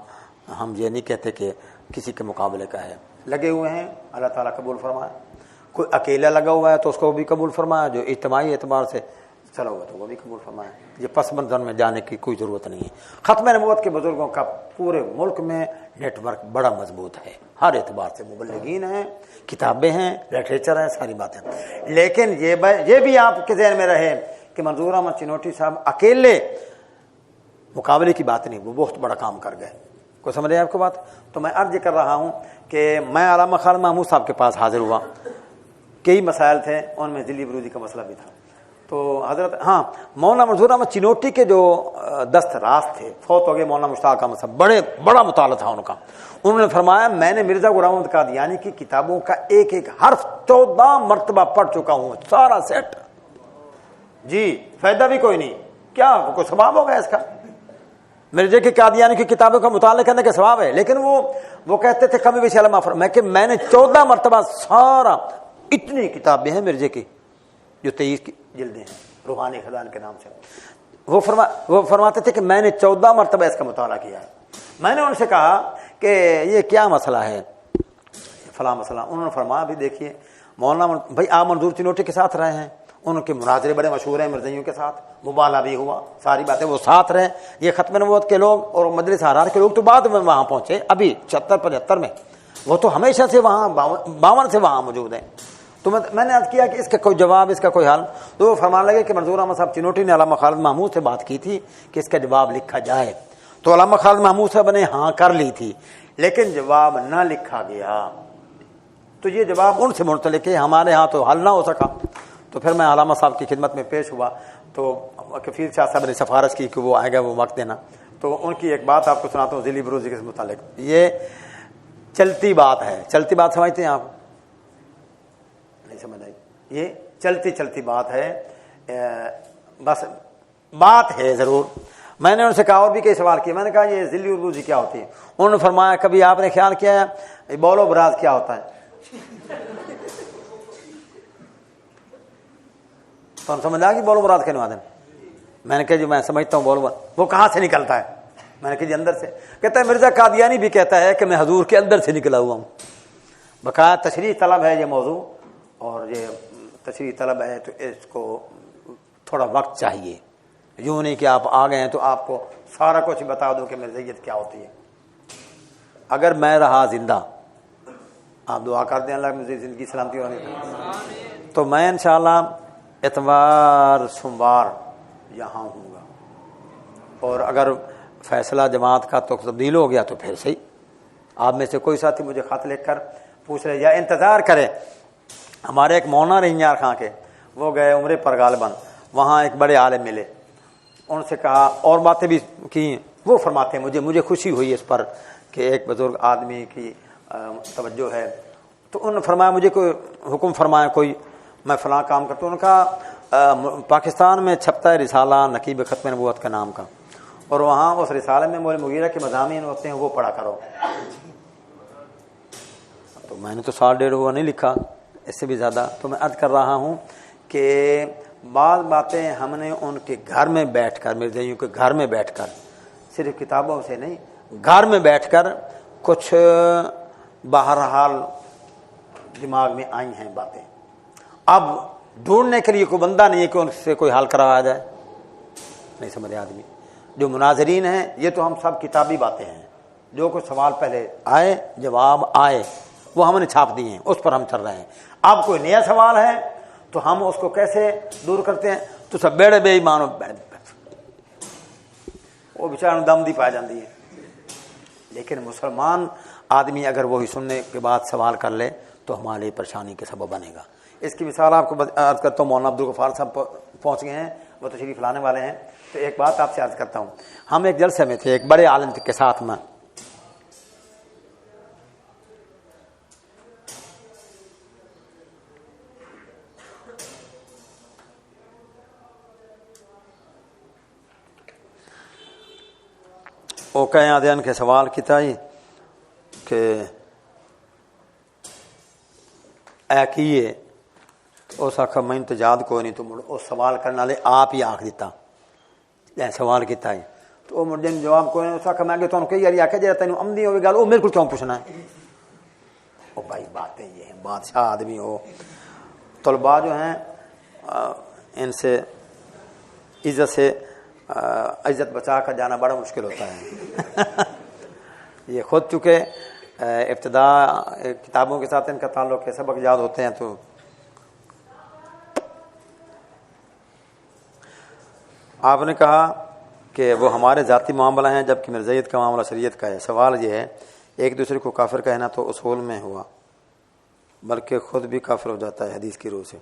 ہم یہ نہیں کہتے کہ کسی کے مقابلے کا ہے، لگے ہوئے ہیں، اللہ تعالیٰ قبول فرمائے۔ کوئی اکیلا لگا ہوا ہے تو اس کو بھی قبول فرمایا، جو اجتماعی اعتبار سے چلا ہوا تو وہ بھی قبول فرمایا۔ یہ پس منظر میں جانے کی کوئی ضرورت نہیں ہے۔ ختم نبوت کے بزرگوں کا پورے ملک میں نیٹ ورک بڑا مضبوط ہے، ہر اعتبار سے مبلغین ہیں، کتابیں ہیں، لٹریچر ہیں، ساری باتیں۔ لیکن یہ بھی آپ کے ذہن میں رہے کہ منظور احمد چنوٹی صاحب اکیلے مقابلے کی بات نہیں، وہ بہت بڑا کام کر گئے۔ کوئی سمجھ رہے ہیں آپ کو بات؟ تو میں عرض کر رہا ہوں کہ میں علامہ خالد محمود صاحب کے پاس حاضر ہوا، کئی مسائل تھے، ان میں ذلی بروزی کا مسئلہ بھی تھا۔ تو حضرت مولانا منظور احمد چنوٹی کے جو دست راست تھے، فوت ہو گئے مولانا مشتاق احمد صاحب، بڑا مطالعہ تھا ان کا۔ انہوں نے فرمایا میں نے مرزا غلام احمد قادیانی کی کتابوں کا ایک ایک حرف 14 مرتبہ پڑھ چکا ہوں، سارا سیٹ۔ جی فائدہ بھی کوئی نہیں، کیا کوئی ثواب ہوگا اس کا؟ مرزا کی قادیانی کی کتابوں کا مطالعہ کرنے کا ثواب ہے، لیکن وہ کہتے تھے کمی بیشی علماء میں کہ میں نے 14 مرتبہ سارا، اتنی کتابیں ہیں مرزا کی جو 23 کی جلدیں ہیں روحانی خزان کے نام سے۔ وہ فرماتے تھے کہ میں نے 14 مرتبہ اس کا مطالعہ کیا ہے۔ میں نے ان سے کہا کہ یہ کیا مسئلہ ہے، فلاں مسئلہ۔ انہوں نے فرمایا بھی دیکھیے مولانا بھائی آپ منظور چنوٹی کے ساتھ رہے ہیں، ان کے مناظرے بڑے مشہور ہیں مرزائیوں کے ساتھ، مبالغہ بھی ہوا، ساری باتیں وہ ساتھ رہے۔ یہ ختم نبوت کے لوگ اور مجلس حرار کے لوگ تو بعد میں وہاں پہنچے، ابھی 76-75 میں، وہ تو ہمیشہ سے وہاں 52 سے وہاں موجود ہیں۔ تو میں نے عرض کیا کہ اس کا کوئی جواب، اس کا کوئی حل؟ تو وہ فرمان لگے کہ منظور احمد صاحب چنوٹی نے علامہ خالد محمود سے بات کی تھی کہ اس کا جواب لکھا جائے، تو علامہ خالد محمود صاحب نے ہاں کر لی تھی، لیکن جواب نہ لکھا گیا۔ تو یہ جواب ان سے منسلک ہے، ہمارے ہاں تو حل نہ ہو سکا۔ تو پھر میں علامہ صاحب کی خدمت میں پیش ہوا، تو کفیل شاہ صاحب نے سفارش کی کہ وہ آئے گا، وہ وقت دینا۔ تو ان کی ایک بات آپ کو سناتا ہوں ذلی بروزی کے متعلق۔ یہ چلتی بات ہے، چلتی بات سمجھتے ہیں آپ؟ نہیں سمجھ آئی؟ یہ چلتی بات ہے، بس بات ہے ضرور۔ میں نے ان سے کہا اور بھی کئی سوال کیے، میں نے کہا یہ ذلی بروزی کیا ہوتی ہے؟ انہوں نے فرمایا کبھی آپ نے خیال کیا ہے بول و براز کیا ہوتا ہے؟ تو ہم سمجھ آ گئی بول و براد کہنے والے۔ میں نے کہا جی میں سمجھتا ہوں بول و براد، وہ کہاں سے نکلتا ہے؟ میں نے کہا جی اندر سے۔ کہتا ہے مرزا قادیانی بھی کہتا ہے کہ میں حضور کے اندر سے نکلا ہوا ہوں۔ بقایا تشریح طلب ہے یہ موضوع، اور یہ تشریح طلب ہے تو اس کو تھوڑا وقت چاہیے، یوں نہیں کہ آپ آ گئے ہیں تو آپ کو سارا کچھ بتا دوں کہ مرزائیت کیا ہوتی ہے۔ اگر میں رہا زندہ، آپ دعا کر دیں اللہ مجھے زندگی سلامتی ہونے، تو میں انشاءاللہ اتوار سوموار یہاں ہوں گا، اور اگر فیصلہ جماعت کا تو تبدیل ہو گیا تو پھر صحیح۔ آپ میں سے کوئی ساتھی مجھے خط لکھ کر پوچھ رہے یا انتظار کرے، ہمارے ایک مولانا رنجار خان کے، وہ گئے عمرے پر غالباً، وہاں ایک بڑے عالم ملے، ان سے کہا اور باتیں بھی کی، وہ فرماتے ہیں مجھے خوشی ہوئی اس پر کہ ایک بزرگ آدمی کی توجہ ہے، تو انہوں نے فرمایا مجھے کوئی حکم فرمایا کوئی، میں فلاں کام کرتا ہوں۔ انہوں نے کہا پاکستان میں چھپتا ہے رسالہ نقیب ختم نبوت کے نام کا، اور وہاں اس رسالے میں مولوی مغیرہ کے مضامین ہوتے ہیں، وہ پڑھا کرو۔ تو میں نے تو 1.5 ہوا نہیں لکھا، اس سے بھی زیادہ، تو میں عرض کر رہا ہوں کہ بعض باتیں ہم نے ان کے گھر میں بیٹھ کر، مرزائیوں کے گھر میں بیٹھ کر، صرف کتابوں سے نہیں، گھر میں بیٹھ کر کچھ بہرحال دماغ میں آئی ہیں باتیں، اب ڈھونڈنے کے لیے کوئی بندہ نہیں ہے کہ ان سے کوئی حل کروایا جائے، نہیں سمجھے آدمی۔ جو مناظرین ہیں یہ تو ہم سب کتابی باتیں ہیں، جو کوئی سوال پہلے آئے جواب آئے وہ ہم نے چھاپ دیے ہیں، اس پر ہم چل رہے ہیں۔ اب کوئی نیا سوال ہے تو ہم اس کو کیسے دور کرتے ہیں، تو سب بیڑے بے ایمانو وہ بیچاروں دم دی پا جاتی ہے۔ لیکن مسلمان آدمی اگر وہی سننے کے بعد سوال کر لے تو ہمارے لیے پریشانی کے سبب بنے گا۔ اس کی مثال آپ کو عرض کرتا ہوں، مولانا عبدالغفار صاحب پہنچ گئے ہیں، وہ تشریف لانے والے ہیں، تو ایک بات آپ سے عرض کرتا ہوں۔ ہم ایک جلسے میں تھے ایک بڑے عالم کے ساتھ میں، وہ کہیں آدھے کے سوال کیتا ہی کہ اے کیے، اس آخر میں تو یاد کوئی نہیں، تو اس سوال کرنے والے آپ ہی آخ دیتا اے سوال کیتا ہی، تو وہ مجھے جواب کوئی نہیں، اس آخر میں تو کئی یار آخر جائے تینوں عمدی ہوئی گل، وہ میرے کو کیوں پوچھنا ہے؟ وہ بھائی باتیں یہ ہیں، بادشاہ آدمی ہو، طلباء جو ہیں ان سے عزت سے عزت بچا کر جانا بڑا مشکل ہوتا ہے۔ یہ خود چونکہ ابتدا کتابوں کے ساتھ ان کا تعلق ہے، سبق یاد ہوتے ہیں، تو آپ نے کہا کہ وہ ہمارے ذاتی معاملہ ہیں جبکہ مرزائیت کا معاملہ شریعت کا ہے۔ سوال یہ ہے ایک دوسرے کو کافر کہنا تو اصول میں ہوا، بلکہ خود بھی کافر ہو جاتا ہے حدیث کی روح سے،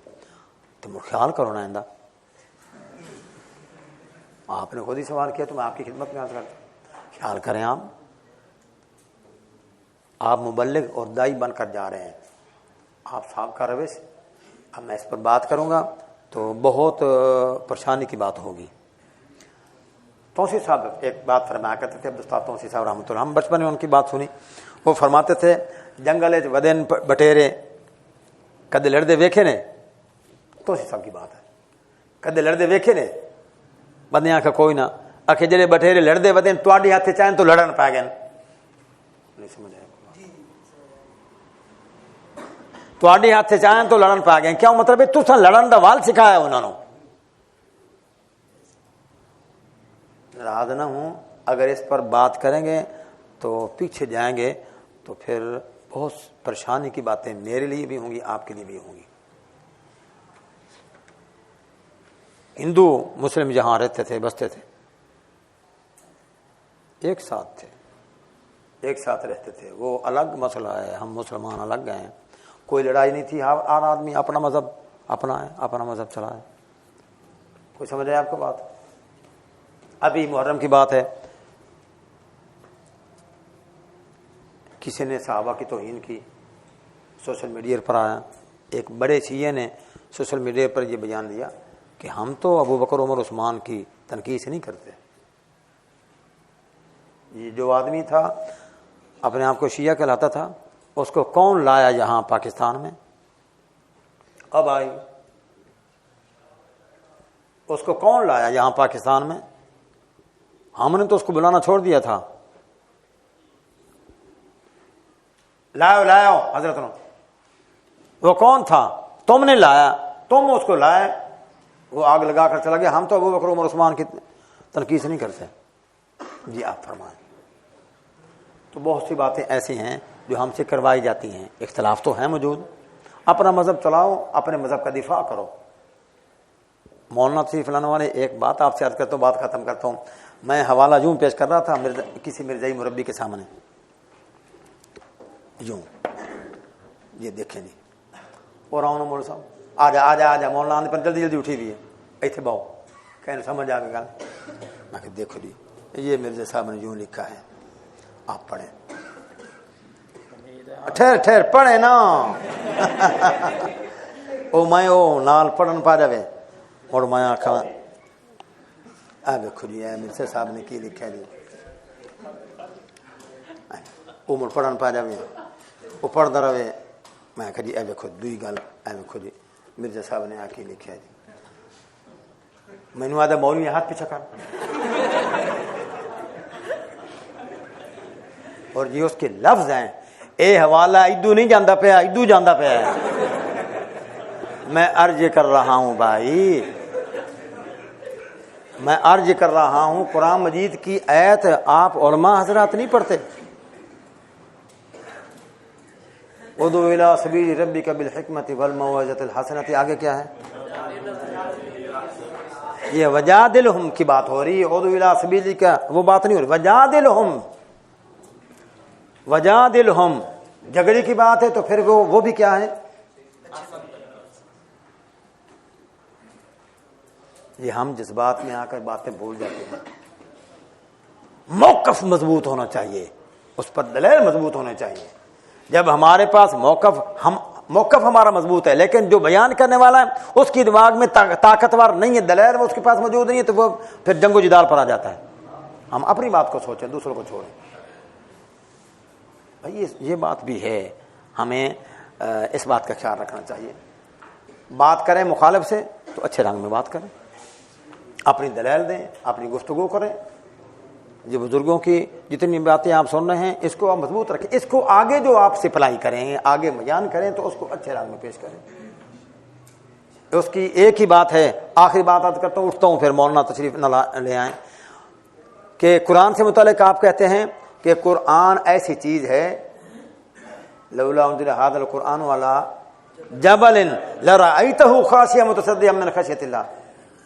تو خیال کرو نا آئندہ، آپ نے خود ہی سوال کیا تو میں آپ کی خدمت میں عرض کرتا ہوں، خیال کریں آپ مبلغ اور دائی بن کر جا رہے ہیں، آپ صاحب کا روش، اب میں اس پر بات کروں گا تو بہت پریشانی کی بات ہوگی۔ توسی صاحب ایک بات فرمایا کرتے تھے، عبدالستار توسی صاحب رحمۃ اللہ، ہم بچپن میں ان کی بات سنی، وہ فرماتے تھے جنگل ودین بٹیرے کدے لڑدے ویکھے نے، توسی صاحب کی بات ہے، کدے لڑدے ویکھے نے بندیاں کا کوئی نہ آخے جڑے بٹھیرے لڑدے ودین تواڈے ہاتھ چاہیں تو لڑن پا گئے، نہیں سمجھ آیا، تواڈے ہاتھ چاہیں تو لڑن پا گئے، کیوں مطلب ہے تساں لڑن دا وال سکھایا انہوں نے۔ ناراض نہ ہوں، اگر اس پر بات کریں گے تو پیچھے جائیں گے تو پھر بہت پریشانی کی باتیں میرے لیے بھی ہوں گی، آپ کے لیے بھی ہوں گی۔ ہندو مسلم جہاں رہتے تھے بستے تھے، ایک ساتھ تھے، ایک ساتھ رہتے تھے، وہ الگ مسئلہ ہے، ہم مسلمان الگ گئے ہیں، کوئی لڑائی نہیں تھی، ہر آدمی اپنا مذہب اپنا ہے، اپنا مذہب چلا ہے، کوئی سمجھ رہے آپ کو بات؟ ابھی محرم کی بات ہے، کسی نے صحابہ کی توہین کی، سوشل میڈیا پر آیا، ایک بڑے شیعہ نے سوشل میڈیا پر یہ بیان دیا کہ ہم تو ابو بکر عمر عثمان کی تنقید نہیں کرتے۔ یہ جو آدمی تھا اپنے آپ کو شیعہ کہلاتا تھا، اس کو کون لایا یہاں پاکستان میں؟ اب آئی، اس کو کون لایا یہاں پاکستان میں؟ ہم نے تو اس کو بلانا چھوڑ دیا تھا، لاؤ حضرت نو، وہ کون تھا؟ تم نے لایا، تم اس کو لائے، وہ آگ لگا کر چلا گیا، ہم تو ابو بکر عمر عثمان کی تنقید نہیں کرتے۔ جی آپ فرمائیں۔ تو بہت سی باتیں ایسی ہیں جو ہم سے کروائی جاتی ہیں، اختلاف تو ہے موجود، اپنا مذہب چلاؤ، اپنے مذہب کا دفاع کرو، مولانا تشریف لانے والے ایک بات آپ سے عرض کرتا ہوں, بات ختم کرتا ہوں. میں حوالہ یوں پیش کر رہا تھا کسی مرزائی مربی کے سامنے, یوں یہ دیکھیں نہیں, اور آؤ نا مول صاحب آ جا آ جا آ جا, مولانا آنے پر جلدی جلدی اٹھی ہوئی ہے, ایتھے باؤ کہنے سمجھ آ گئی گل. میں کہ دیکھو جی یہ مرزا صاحب نے یوں لکھا ہے, آپ پڑھیں. ٹھہر ٹھہر پڑھے نا او میں او نال پڑھن پا جاوے, اور میں آکھاں اے دیکھو جی اے مرزا صاحب نے کی لکھا جی, او مڑ پڑھن پا جاوے, وہ پڑھدا رہے. میں آکھا جی اے دیکھو دوئی گل, اے دیکھو جی مرزا صاحب نے آ کے لکھا جی. مینوں آدھا مولوی ہاتھ پیچھے کر, اور یہ اس کے لفظ ہیں, اے حوالہ ادو نہیں جاندہ پیا, ادو جاندہ پیا ہے. میں عرض کر رہا ہوں بھائی, میں عرض کر رہا ہوں قرآن مجید کی آیت آپ علماء حضرات نہیں پڑھتے. ادعو الی سبیل ربک بالحکمت والموعظۃ الحسنۃ, آگے کیا ہے؟ یہ وجادلہم کی بات ہو رہی ہے, ادعو الی سبیل کا وہ بات نہیں ہو رہی. وجادلہم, وجادلہم جھگڑے کی بات ہے, تو پھر وہ بھی کیا ہے؟ یہ ہم جس بات میں آ کر باتیں بھول جاتے ہیں. موقف مضبوط ہونا چاہیے, اس پر دلیل مضبوط ہونے چاہیے. جب ہمارے پاس موقف ہمارا مضبوط ہے, لیکن جو بیان کرنے والا ہے اس کی دماغ میں طاقتور نہیں ہے, دلیل وہ اس کے پاس موجود نہیں ہے, تو وہ پھر جنگ و جدال پر آ جاتا ہے. ہم اپنی بات کو سوچیں, دوسروں کو چھوڑیں. بھائی یہ بات بھی ہے, ہمیں اس بات کا خیال رکھنا چاہیے. بات کریں مخالف سے تو اچھے رنگ میں بات کریں, اپنی دلیل دیں, اپنی گفتگو کریں. یہ بزرگوں کی جتنی باتیں آپ سن رہے ہیں اس کو آپ مضبوط رکھیں, اس کو آگے جو آپ سپلائی کریں, آگے بیان کریں, تو اس کو اچھے رنگ میں پیش کریں. اس کی ایک ہی بات ہے, آخری بات عرض کرتا ہوں, اٹھتا ہوں, پھر مولانا تشریف نہ لے آئیں, کہ قرآن سے متعلق آپ کہتے ہیں کہ قرآن ایسی چیز ہے, لولا انزل ھذا القرآن علی جبل لرأیتہ خاشعا متصدعا من خشیۃ اللہ.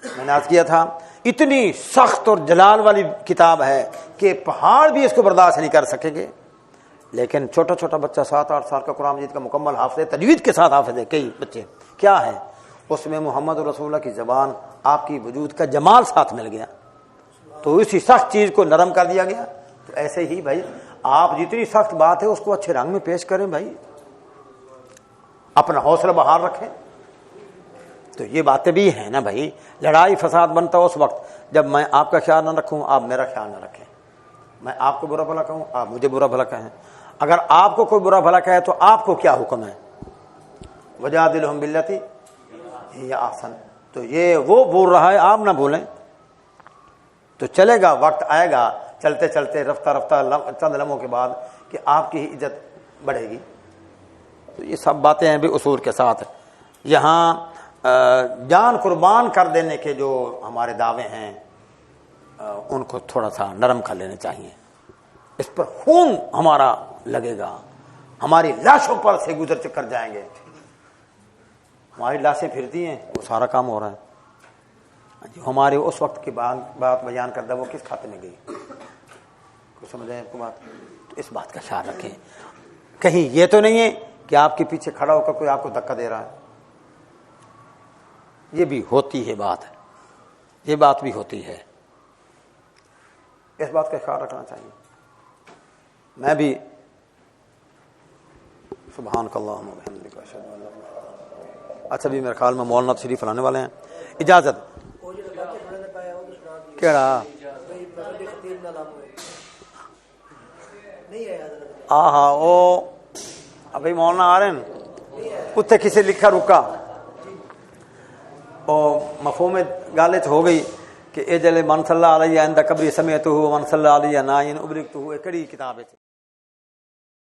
میں نے عرض کیا تھا اتنی سخت اور جلال والی کتاب ہے کہ پہاڑ بھی اس کو برداشت نہیں کر سکیں گے. لیکن چھوٹا چھوٹا بچہ 7-8 سال کا قرآن مجید کا مکمل حافظ ہے, تجوید کے ساتھ حافظ ہے. کئی بچے کیا ہے اس میں محمد رسول اللہ کی زبان, آپ کی وجود کا جمال ساتھ مل گیا, تو اسی سخت چیز کو نرم کر دیا گیا. تو ایسے ہی بھائی آپ جتنی سخت بات ہے اس کو اچھے رنگ میں پیش کریں بھائی, اپنا حوصلہ بحال رکھیں. تو یہ باتیں بھی ہیں نا بھائی. لڑائی فساد بنتا اس وقت جب میں آپ کا خیال نہ رکھوں, آپ میرا خیال نہ رکھیں. میں آپ کو برا بھلا کہوں, آپ مجھے برا بھلا کہیں. اگر آپ کو کوئی برا بھلا کہے تو آپ کو کیا حکم ہے؟ وجادلہم باللتی ہی احسن. تو یہ وہ بول رہا ہے, آپ نہ بولیں تو چلے گا. وقت آئے گا چلتے چلتے رفتہ رفتہ چند لمحوں کے بعد کہ آپ کی ہی عزت بڑھے گی. تو یہ سب باتیں ہیں بھی اصول کے ساتھ. یہاں جان قربان کر دینے کے جو ہمارے دعوے ہیں ان کو تھوڑا سا نرم کر لینے چاہیے. اس پر خون ہمارا لگے گا, ہماری لاشوں پر سے گزر کر جائیں گے. ہماری لاشیں پھرتی ہیں, وہ سارا کام ہو رہا ہے. ہمارے اس وقت کی بات بیان کردہ وہ کس کھاتے میں گئی, کچھ سمجھیں آپ کو بات. تو اس بات کا خیال رکھیں, کہیں یہ تو نہیں ہے کہ آپ کے پیچھے کھڑا ہو کر کوئی آپ کو دھکا دے رہا ہے. یہ بھی ہوتی ہے بات, یہ بات بھی ہوتی ہے. اس بات کا خیال رکھنا چاہیے. میں بھی سبحانک اللہم وبحمدک اشہد ان لا الہ الا انت. اچھا بھی میرے خیال میں مولانا تشریف لانے والے ہیں. اجازت کیڑا ہاں وہ ابھی مولانا آ رہے ہیں, اتنے کسی لکھا رکا اور مفہوم گالت ہو گئی کہ اے جلے من صلی اللہ علیہ عند قبری سمیتہ من صلی اللہ علیہ نائن ابرکتہ. کڑی کتاب ہے.